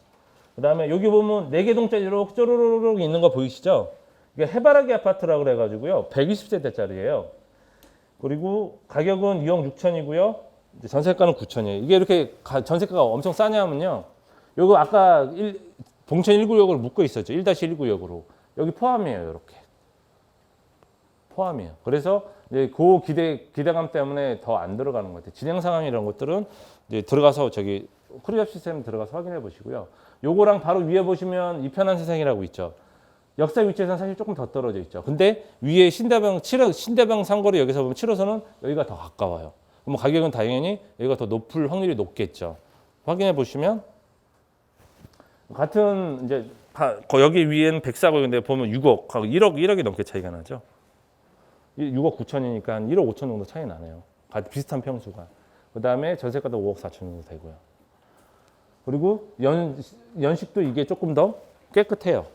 그 다음에 여기 보면 4개 동짜리 이렇게 쪼르르륵 있는 거 보이시죠? 이게 해바라기 아파트라고 그래가지고요. 120세대짜리예요. 그리고 가격은 2억 6천이고요. 전세가는 9천이에요. 이게 이렇게 전세가가 엄청 싸냐면요. 요거 아까 봉천 1구역으로 묶어 있었죠. 1-1구역으로. 여기 포함이에요. 이렇게. 포함이에요. 그래서 이제 그 기대감 때문에 더 안 들어가는 것 같아요. 진행 상황 이런 것들은 이제 들어가서 코리아 시스템 들어가서 확인해 보시고요. 요거랑 바로 위에 보시면 이편한 세상이라고 있죠. 역사 위치에서는 사실 조금 더 떨어져 있죠. 근데 위에 신대방 상거리 여기서 보면 7호선은 여기가 더 가까워요. 그럼 가격은 당연히 여기가 더 높을 확률이 높겠죠. 확인해 보시면 같은 이제 여기 위에는 104구역인데 보면 6억, 1억이 넘게 차이가 나죠. 6억 9천이니까 한 1억 5천 정도 차이 나네요. 비슷한 평수가. 그 다음에 전세가도 5억 4천 정도 되고요. 그리고 연식도 이게 조금 더 깨끗해요.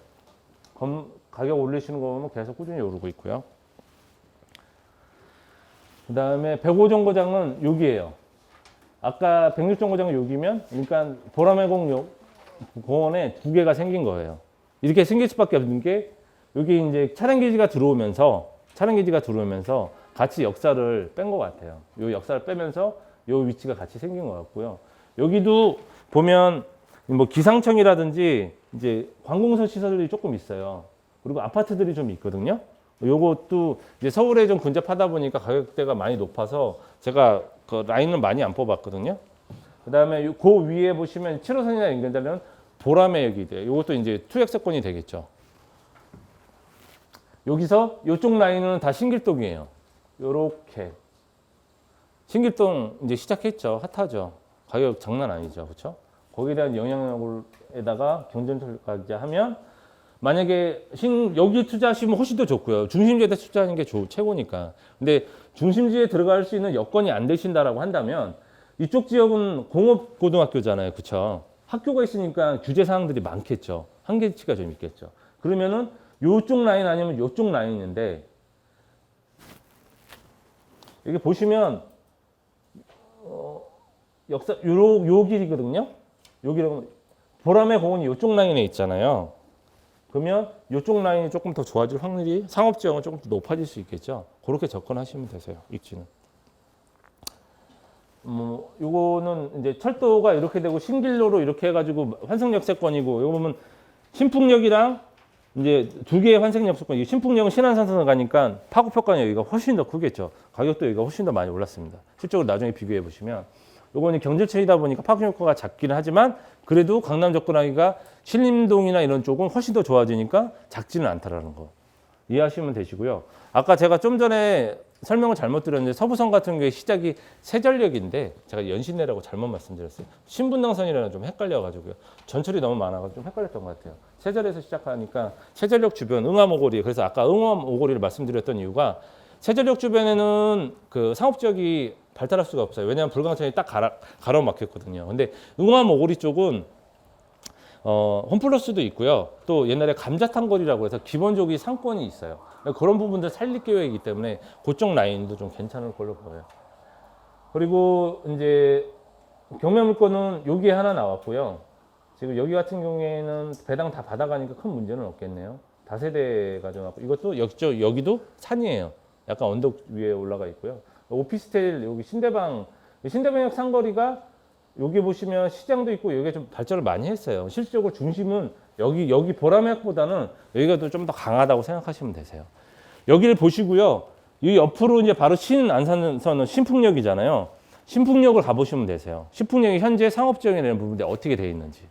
가격 올리시는 거 보면 계속 꾸준히 오르고 있고요. 그 다음에 105 정거장은 여기에요. 아까 106 정거장은 여기면, 그러니까 보라매 공원에 두 개가 생긴 거예요. 이렇게 생길 수밖에 없는 게 여기 이제 차량 기지가 들어오면서 같이 역사를 뺀 것 같아요. 요 역사를 빼면서 요 위치가 같이 생긴 것 같고요. 여기도 보면 뭐 기상청이라든지 이제 관공서 시설들이 조금 있어요. 그리고 아파트들이 좀 있거든요. 요것도 이제 서울에 좀 근접하다 보니까 가격대가 많이 높아서 제가 그 라인을 많이 안 뽑았거든요. 그 다음에 그 위에 보시면 7호선이나 연결되는 보라매역이 돼요. 요것도 이제 투약세권이 되겠죠. 여기서 요쪽 라인은 다 신길동이에요. 요렇게. 신길동 이제 시작했죠. 핫하죠. 가격 장난 아니죠. 그렇죠? 거기에 대한 영향력에다가 경전철까지 하면 만약에 여기 투자하시면 훨씬 더 좋고요. 중심지에 투자하는 게 최고니까. 근데 중심지에 들어갈 수 있는 여건이 안 되신다라고 한다면 이쪽 지역은 공업고등학교잖아요. 그렇죠? 학교가 있으니까 규제 사항들이 많겠죠. 한계치가 좀 있겠죠. 그러면은 요쪽 라인 아니면 요쪽 라인인데 여기 보시면 요 길이거든요. 여기는 보라매 공원이 요쪽 라인에 있잖아요. 그러면 이쪽 라인이 조금 더 좋아질 확률이 상업지역은 조금 더 높아질 수 있겠죠. 그렇게 접근하시면 되세요. 입지는. 요거는 이제 철도가 이렇게 되고 신길로로 이렇게 해가지고 환승역세권이고 요거 보면 신풍역이랑 이제 두 개의 환승역세권. 신풍역은 신안산선을 가니까 파급효과는 여기가 훨씬 더 크겠죠. 가격도 여기가 훨씬 더 많이 올랐습니다. 실적으로 나중에 비교해 보시면 요거는 경제철이다 보니까 파급효과가 작기는 하지만 그래도 강남 접근하기가 신림동이나 이런 쪽은 훨씬 더 좋아지니까 작지는 않다라는 거 이해하시면 되시고요. 아까 제가 좀 전에 설명을 잘못 드렸는데 서부선 같은 경우에 시작이 세전력인데 제가 연신내라고 잘못 말씀드렸어요. 신분당선이라는 좀 헷갈려가지고요. 전철이 너무 많아가지고 좀 헷갈렸던 것 같아요. 세전에서 시작하니까 세전력 주변 응암오거리 그래서 아까 응암오거리를 말씀드렸던 이유가 세전력 주변에는 그 상업지역이 발달할 수가 없어요. 왜냐하면 불광천이 딱 가로막혔거든요. 근데 응암오거리 쪽은 홈플러스도 있고요. 또 옛날에 감자탕 거리라고 해서 기본적인 상권이 있어요. 그런 부분들 살릴 계획이기 때문에 그쪽 라인도 좀 괜찮을 걸로 보여요. 그리고 이제 경매물건은 여기에 하나 나왔고요. 지금 여기 같은 경우에는 배당 다 받아가니까 큰 문제는 없겠네요. 다세대가 좀 왔고 이것도 여기도 산이에요. 약간 언덕 위에 올라가 있고요. 오피스텔 여기 신대방역 상거리가 여기 보시면 시장도 있고 여기가 좀 발전을 많이 했어요. 실질적으로 중심은 여기 보라매역보다는 여기가 좀 더 강하다고 생각하시면 되세요. 여기를 보시고요. 이 옆으로 이제 바로 신안산선은 신풍역이잖아요. 신풍역을 가보시면 되세요. 신풍역이 현재 상업지역이라는 부분에 어떻게 되어 있는지.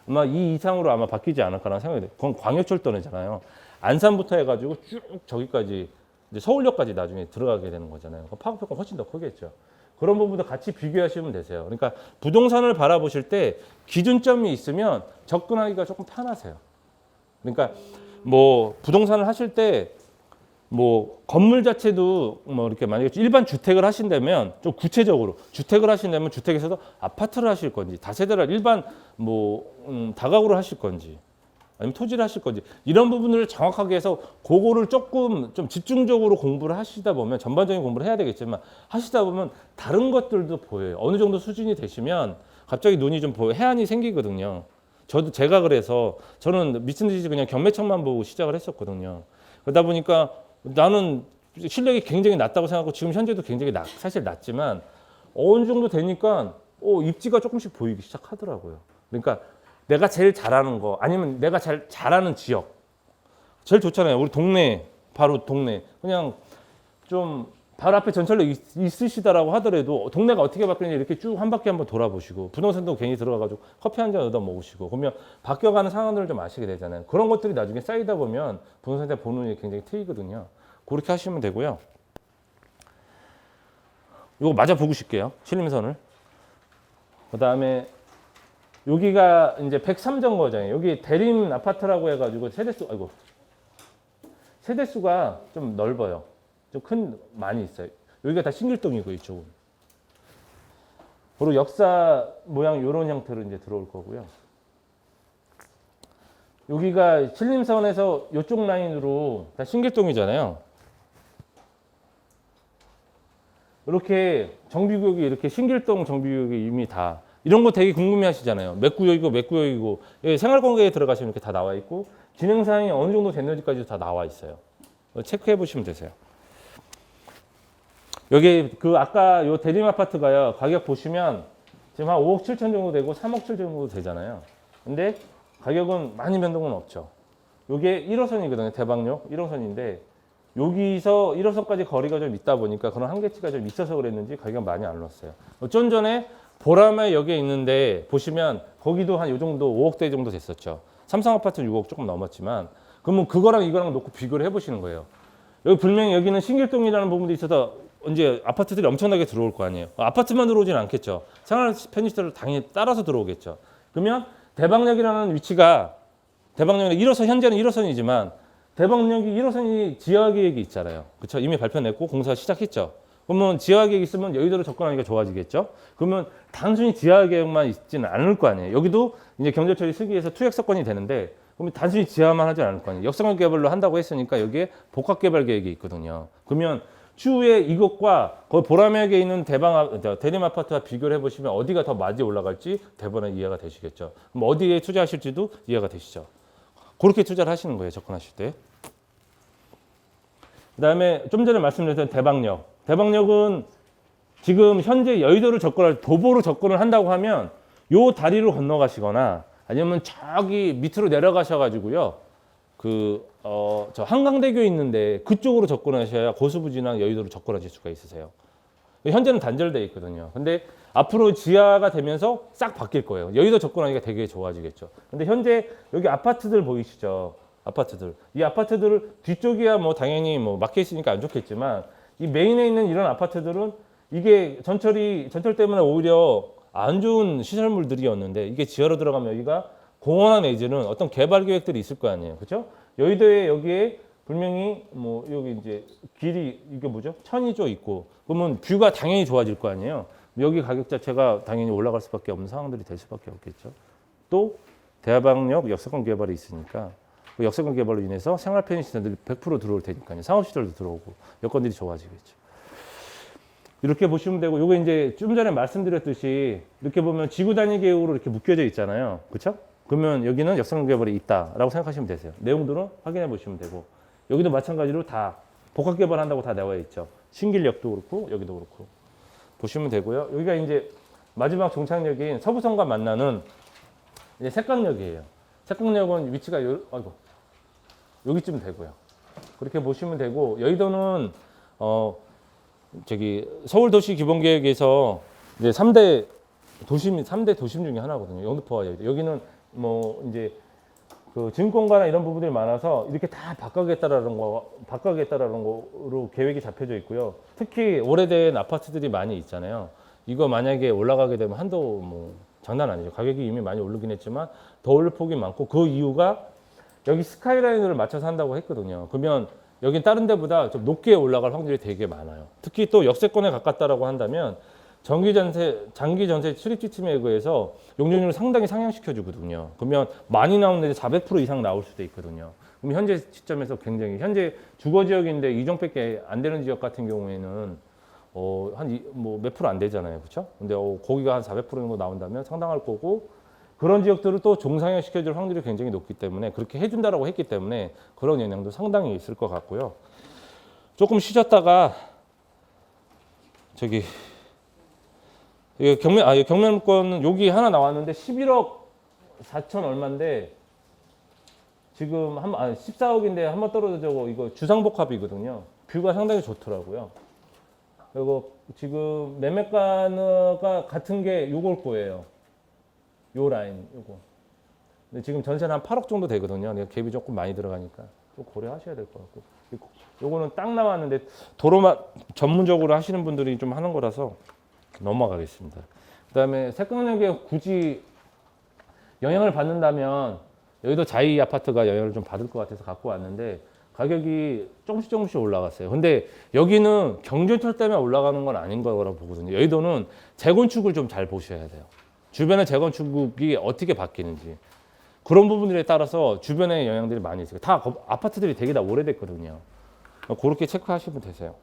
아마 이 이상으로 아마 바뀌지 않을까라는 생각이 돼요. 그건 광역철도잖아요. 안산부터 해가지고 쭉 저기까지 이제 서울역까지 나중에 들어가게 되는 거잖아요. 파급효과가 훨씬 더 크겠죠. 그런 부분도 같이 비교하시면 되세요. 그러니까 부동산을 바라보실 때 기준점이 있으면 접근하기가 조금 편하세요. 그러니까 뭐 부동산을 하실 때 뭐 건물 자체도 뭐 이렇게 만약에 일반 주택을 하신다면 좀 구체적으로 주택을 하신다면 주택에서도 아파트를 하실 건지 다세대를 일반 뭐 다가구를 하실 건지 아니면 토지를 하실 건지 이런 부분을 정확하게 해서 그거를 조금 좀 집중적으로 공부를 하시다 보면 전반적인 공부를 해야 되겠지만 하시다 보면 다른 것들도 보여요. 어느 정도 수준이 되시면 갑자기 눈이 좀 해안이 생기거든요. 제가 그래서 저는 미친 듯이 그냥 경매청만 보고 시작을 했었거든요. 그러다 보니까 나는 실력이 굉장히 낮다고 생각하고 지금 현재도 굉장히 사실 낮지만 어느 정도 되니까 입지가 조금씩 보이기 시작하더라고요. 그러니까 내가 제일 잘하는 거 아니면 내가 잘하는 지역 제일 좋잖아요. 우리 동네 바로 동네 그냥 좀 바로 앞에 전철로 있으시다라고 하더라도 동네가 어떻게 바뀌는지 이렇게 쭉 한 바퀴 한번 돌아보시고 부동산도 괜히 들어가가지고 커피 한 잔 얻어 먹으시고 그러면 바뀌어가는 상황들을 좀 아시게 되잖아요. 그런 것들이 나중에 쌓이다 보면 부동산에 대한 보는 눈이 굉장히 트이거든요. 그렇게 하시면 되고요. 이거 마저 보고 싶게요. 신림선을. 그 다음에 여기가 이제 103정거장이에요. 여기 대림 아파트라고 해가지고 세대수가 좀 넓어요. 좀 많이 있어요. 여기가 다 신길동이고 이쪽은. 그리고 역사 모양 이런 형태로 이제 들어올 거고요. 여기가 신림선에서 이쪽 라인으로 다 신길동이잖아요. 이렇게 정비구역이 이렇게 신길동 정비구역이 이미 다 이런 거 되게 궁금해 하시잖아요. 몇 구역이고 생활관계에 들어가시면 이렇게 다 나와 있고 진행사항이 어느 정도 됐는지까지도 다 나와 있어요. 체크해 보시면 되세요. 여기 그 아까 요 대림 아파트가요. 가격 보시면 지금 한 5억 7천 정도 되고 3억 7천 정도 되잖아요. 근데 가격은 많이 변동은 없죠. 요게 1호선이거든요. 대방역 1호선인데 여기서 1호선까지 거리가 좀 있다 보니까 그런 한계치가 좀 있어서 그랬는지 가격이 많이 안 올랐어요. 좀 전에 보라매역에 있는데 보시면 거기도 한 요 정도 5억대 정도 됐었죠. 삼성 아파트 6억 조금 넘었지만 그러면 그거랑 이거랑 놓고 비교를 해보시는 거예요. 여기 분명히 여기는 신길동이라는 부분도 있어서 이제 아파트들이 엄청나게 들어올 거 아니에요. 아파트만 들어오진 않겠죠. 생활 편의시설을 당연히 따라서 들어오겠죠. 그러면 대방역이라는 위치가 대방역은 1호선 현재는 1호선이지만 대방역이 1호선이 지하계획이 있잖아요. 그렇죠? 이미 발표냈고 공사 시작했죠. 그러면 지하계획 있으면 여의도로 접근하기가 좋아지겠죠. 그러면 단순히 지하계획만 있지는 않을 거 아니에요. 여기도 이제 경제처리 쓰기위해서 투약서건이 되는데 그러면 단순히 지하만 하지 않을 거 아니에요. 역세권 개발로 한다고 했으니까 여기에 복합개발 계획이 있거든요. 그러면 추후에 이것과 거기 보라매역에 있는 대림 아파트와 비교를 해보시면 어디가 더 많이 올라갈지 대번에 이해가 되시겠죠. 그럼 어디에 투자하실지도 이해가 되시죠. 그렇게 투자를 하시는 거예요. 접근하실 때. 그다음에 좀 전에 말씀드렸던 대방역. 대방역은 지금 현재 여의도를 접근할 도보로 접근을 한다고 하면 요 다리로 건너가시거나 아니면 저기 밑으로 내려가셔가지고요. 저 한강대교 있는데 그쪽으로 접근하셔야 고수부지나 여의도로 접근하실 수가 있으세요. 현재는 단절되어 있거든요. 근데 앞으로 지하가 되면서 싹 바뀔 거예요. 여의도 접근하기가 되게 좋아지겠죠. 근데 현재 여기 아파트들 보이시죠? 아파트들. 이 아파트들 뒤쪽이야 뭐 당연히 뭐 막혀 있으니까 안 좋겠지만 이 메인에 있는 이런 아파트들은 이게 전철 때문에 오히려 안 좋은 시설물들이었는데 이게 지하로 들어가면 여기가 공원화 내지는 어떤 개발 계획들이 있을 거 아니에요. 그렇죠? 여의도에 여기에 분명히 뭐 여기 이제 길이 이게 뭐죠? 천이조 있고 그러면 뷰가 당연히 좋아질 거 아니에요. 여기 가격 자체가 당연히 올라갈 수밖에 없는 상황들이 될 수밖에 없겠죠. 또 대방역 역세권 개발이 있으니까 그 역세권 개발로 인해서 생활 편의 시설들이 100% 들어올 테니까요. 상업 시설도 들어오고 여건들이 좋아지겠죠. 이렇게 보시면 되고 요거 이제 좀 전에 말씀드렸듯이 이렇게 보면 지구 단위 계획으로 이렇게 묶여져 있잖아요. 그렇죠? 그러면 여기는 역세권 개발이 있다라고 생각하시면 되세요. 내용들은 확인해 보시면 되고 여기도 마찬가지로 다 복합 개발한다고 다 나와 있죠. 신길역도 그렇고 여기도 그렇고 보시면 되고요. 여기가 이제 마지막 종착역인 서부선과 만나는 이제 색강역이에요. 색강역은 위치가 여기쯤 되고요. 그렇게 보시면 되고 여의도는 서울도시기본계획에서 이제 3대 도심 중에 하나거든요. 영등포와 여의도. 여기는 뭐 이제 그 증권가나 이런 부분들이 많아서 이렇게 다 바꿔야겠다라는 거로 계획이 잡혀져 있고요. 특히 오래된 아파트들이 많이 있잖아요. 이거 만약에 올라가게 되면 한도 뭐 장난 아니죠. 가격이 이미 많이 오르긴 했지만 더 오를 폭이 많고 그 이유가 여기 스카이라인을 맞춰서 한다고 했거든요. 그러면 여긴 다른 데보다 좀 높게 올라갈 확률이 되게 많아요. 특히 또 역세권에 가깝다라고 한다면 장기 전세 출입 지침에 의해서 용적률을 상당히 상향시켜 주거든요. 그러면 많이 나오는데 400% 이상 나올 수도 있거든요. 그럼 현재 시점에서 굉장히 현재 주거 지역인데 이종밖에 안 되는 지역 같은 경우에는 몇 프로 안 되잖아요. 그렇죠? 근데 거기가 한 400% 정도 나온다면 상당할 거고 그런 지역들을 또 종상향 시켜줄 확률이 굉장히 높기 때문에 그렇게 해준다라고 했기 때문에 그런 영향도 상당히 있을 것 같고요. 조금 쉬셨다가 저기 경매권은 여기 하나 나왔는데 11억 4천 얼마인데 지금 14억인데 한번 떨어져고 이거 주상복합이거든요. 뷰가 상당히 좋더라고요. 그리고 지금 매매가가 같은 게 요걸 거예요. 요 라인 요거. 근데 지금 전세는 한 8억 정도 되거든요. 갭이 조금 많이 들어가니까 좀 고려하셔야 될 것 같고. 요거는 딱 나왔는데 도로만 전문적으로 하시는 분들이 좀 하는 거라서 넘어가겠습니다. 그다음에 색강역에 굳이 영향을 받는다면 여기도 자이 아파트가 영향을 좀 받을 것 같아서 갖고 왔는데 가격이 조금씩 올라갔어요. 근데 여기는 경전철 때문에 올라가는 건 아닌 거라고 보거든요. 여의도는 재건축을 좀 잘 보셔야 돼요. 주변의 재건축이 어떻게 바뀌는지 그런 부분들에 따라서 주변의 영향들이 많이 있어요. 다 아파트들이 되게 다 오래됐거든요. 그렇게 체크하시면 되세요.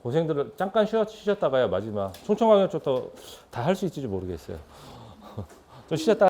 고생들 잠깐 쉬셨다가요 마지막 총총하게 다 할 수 있을지 모르겠어요. 좀 쉬셨다.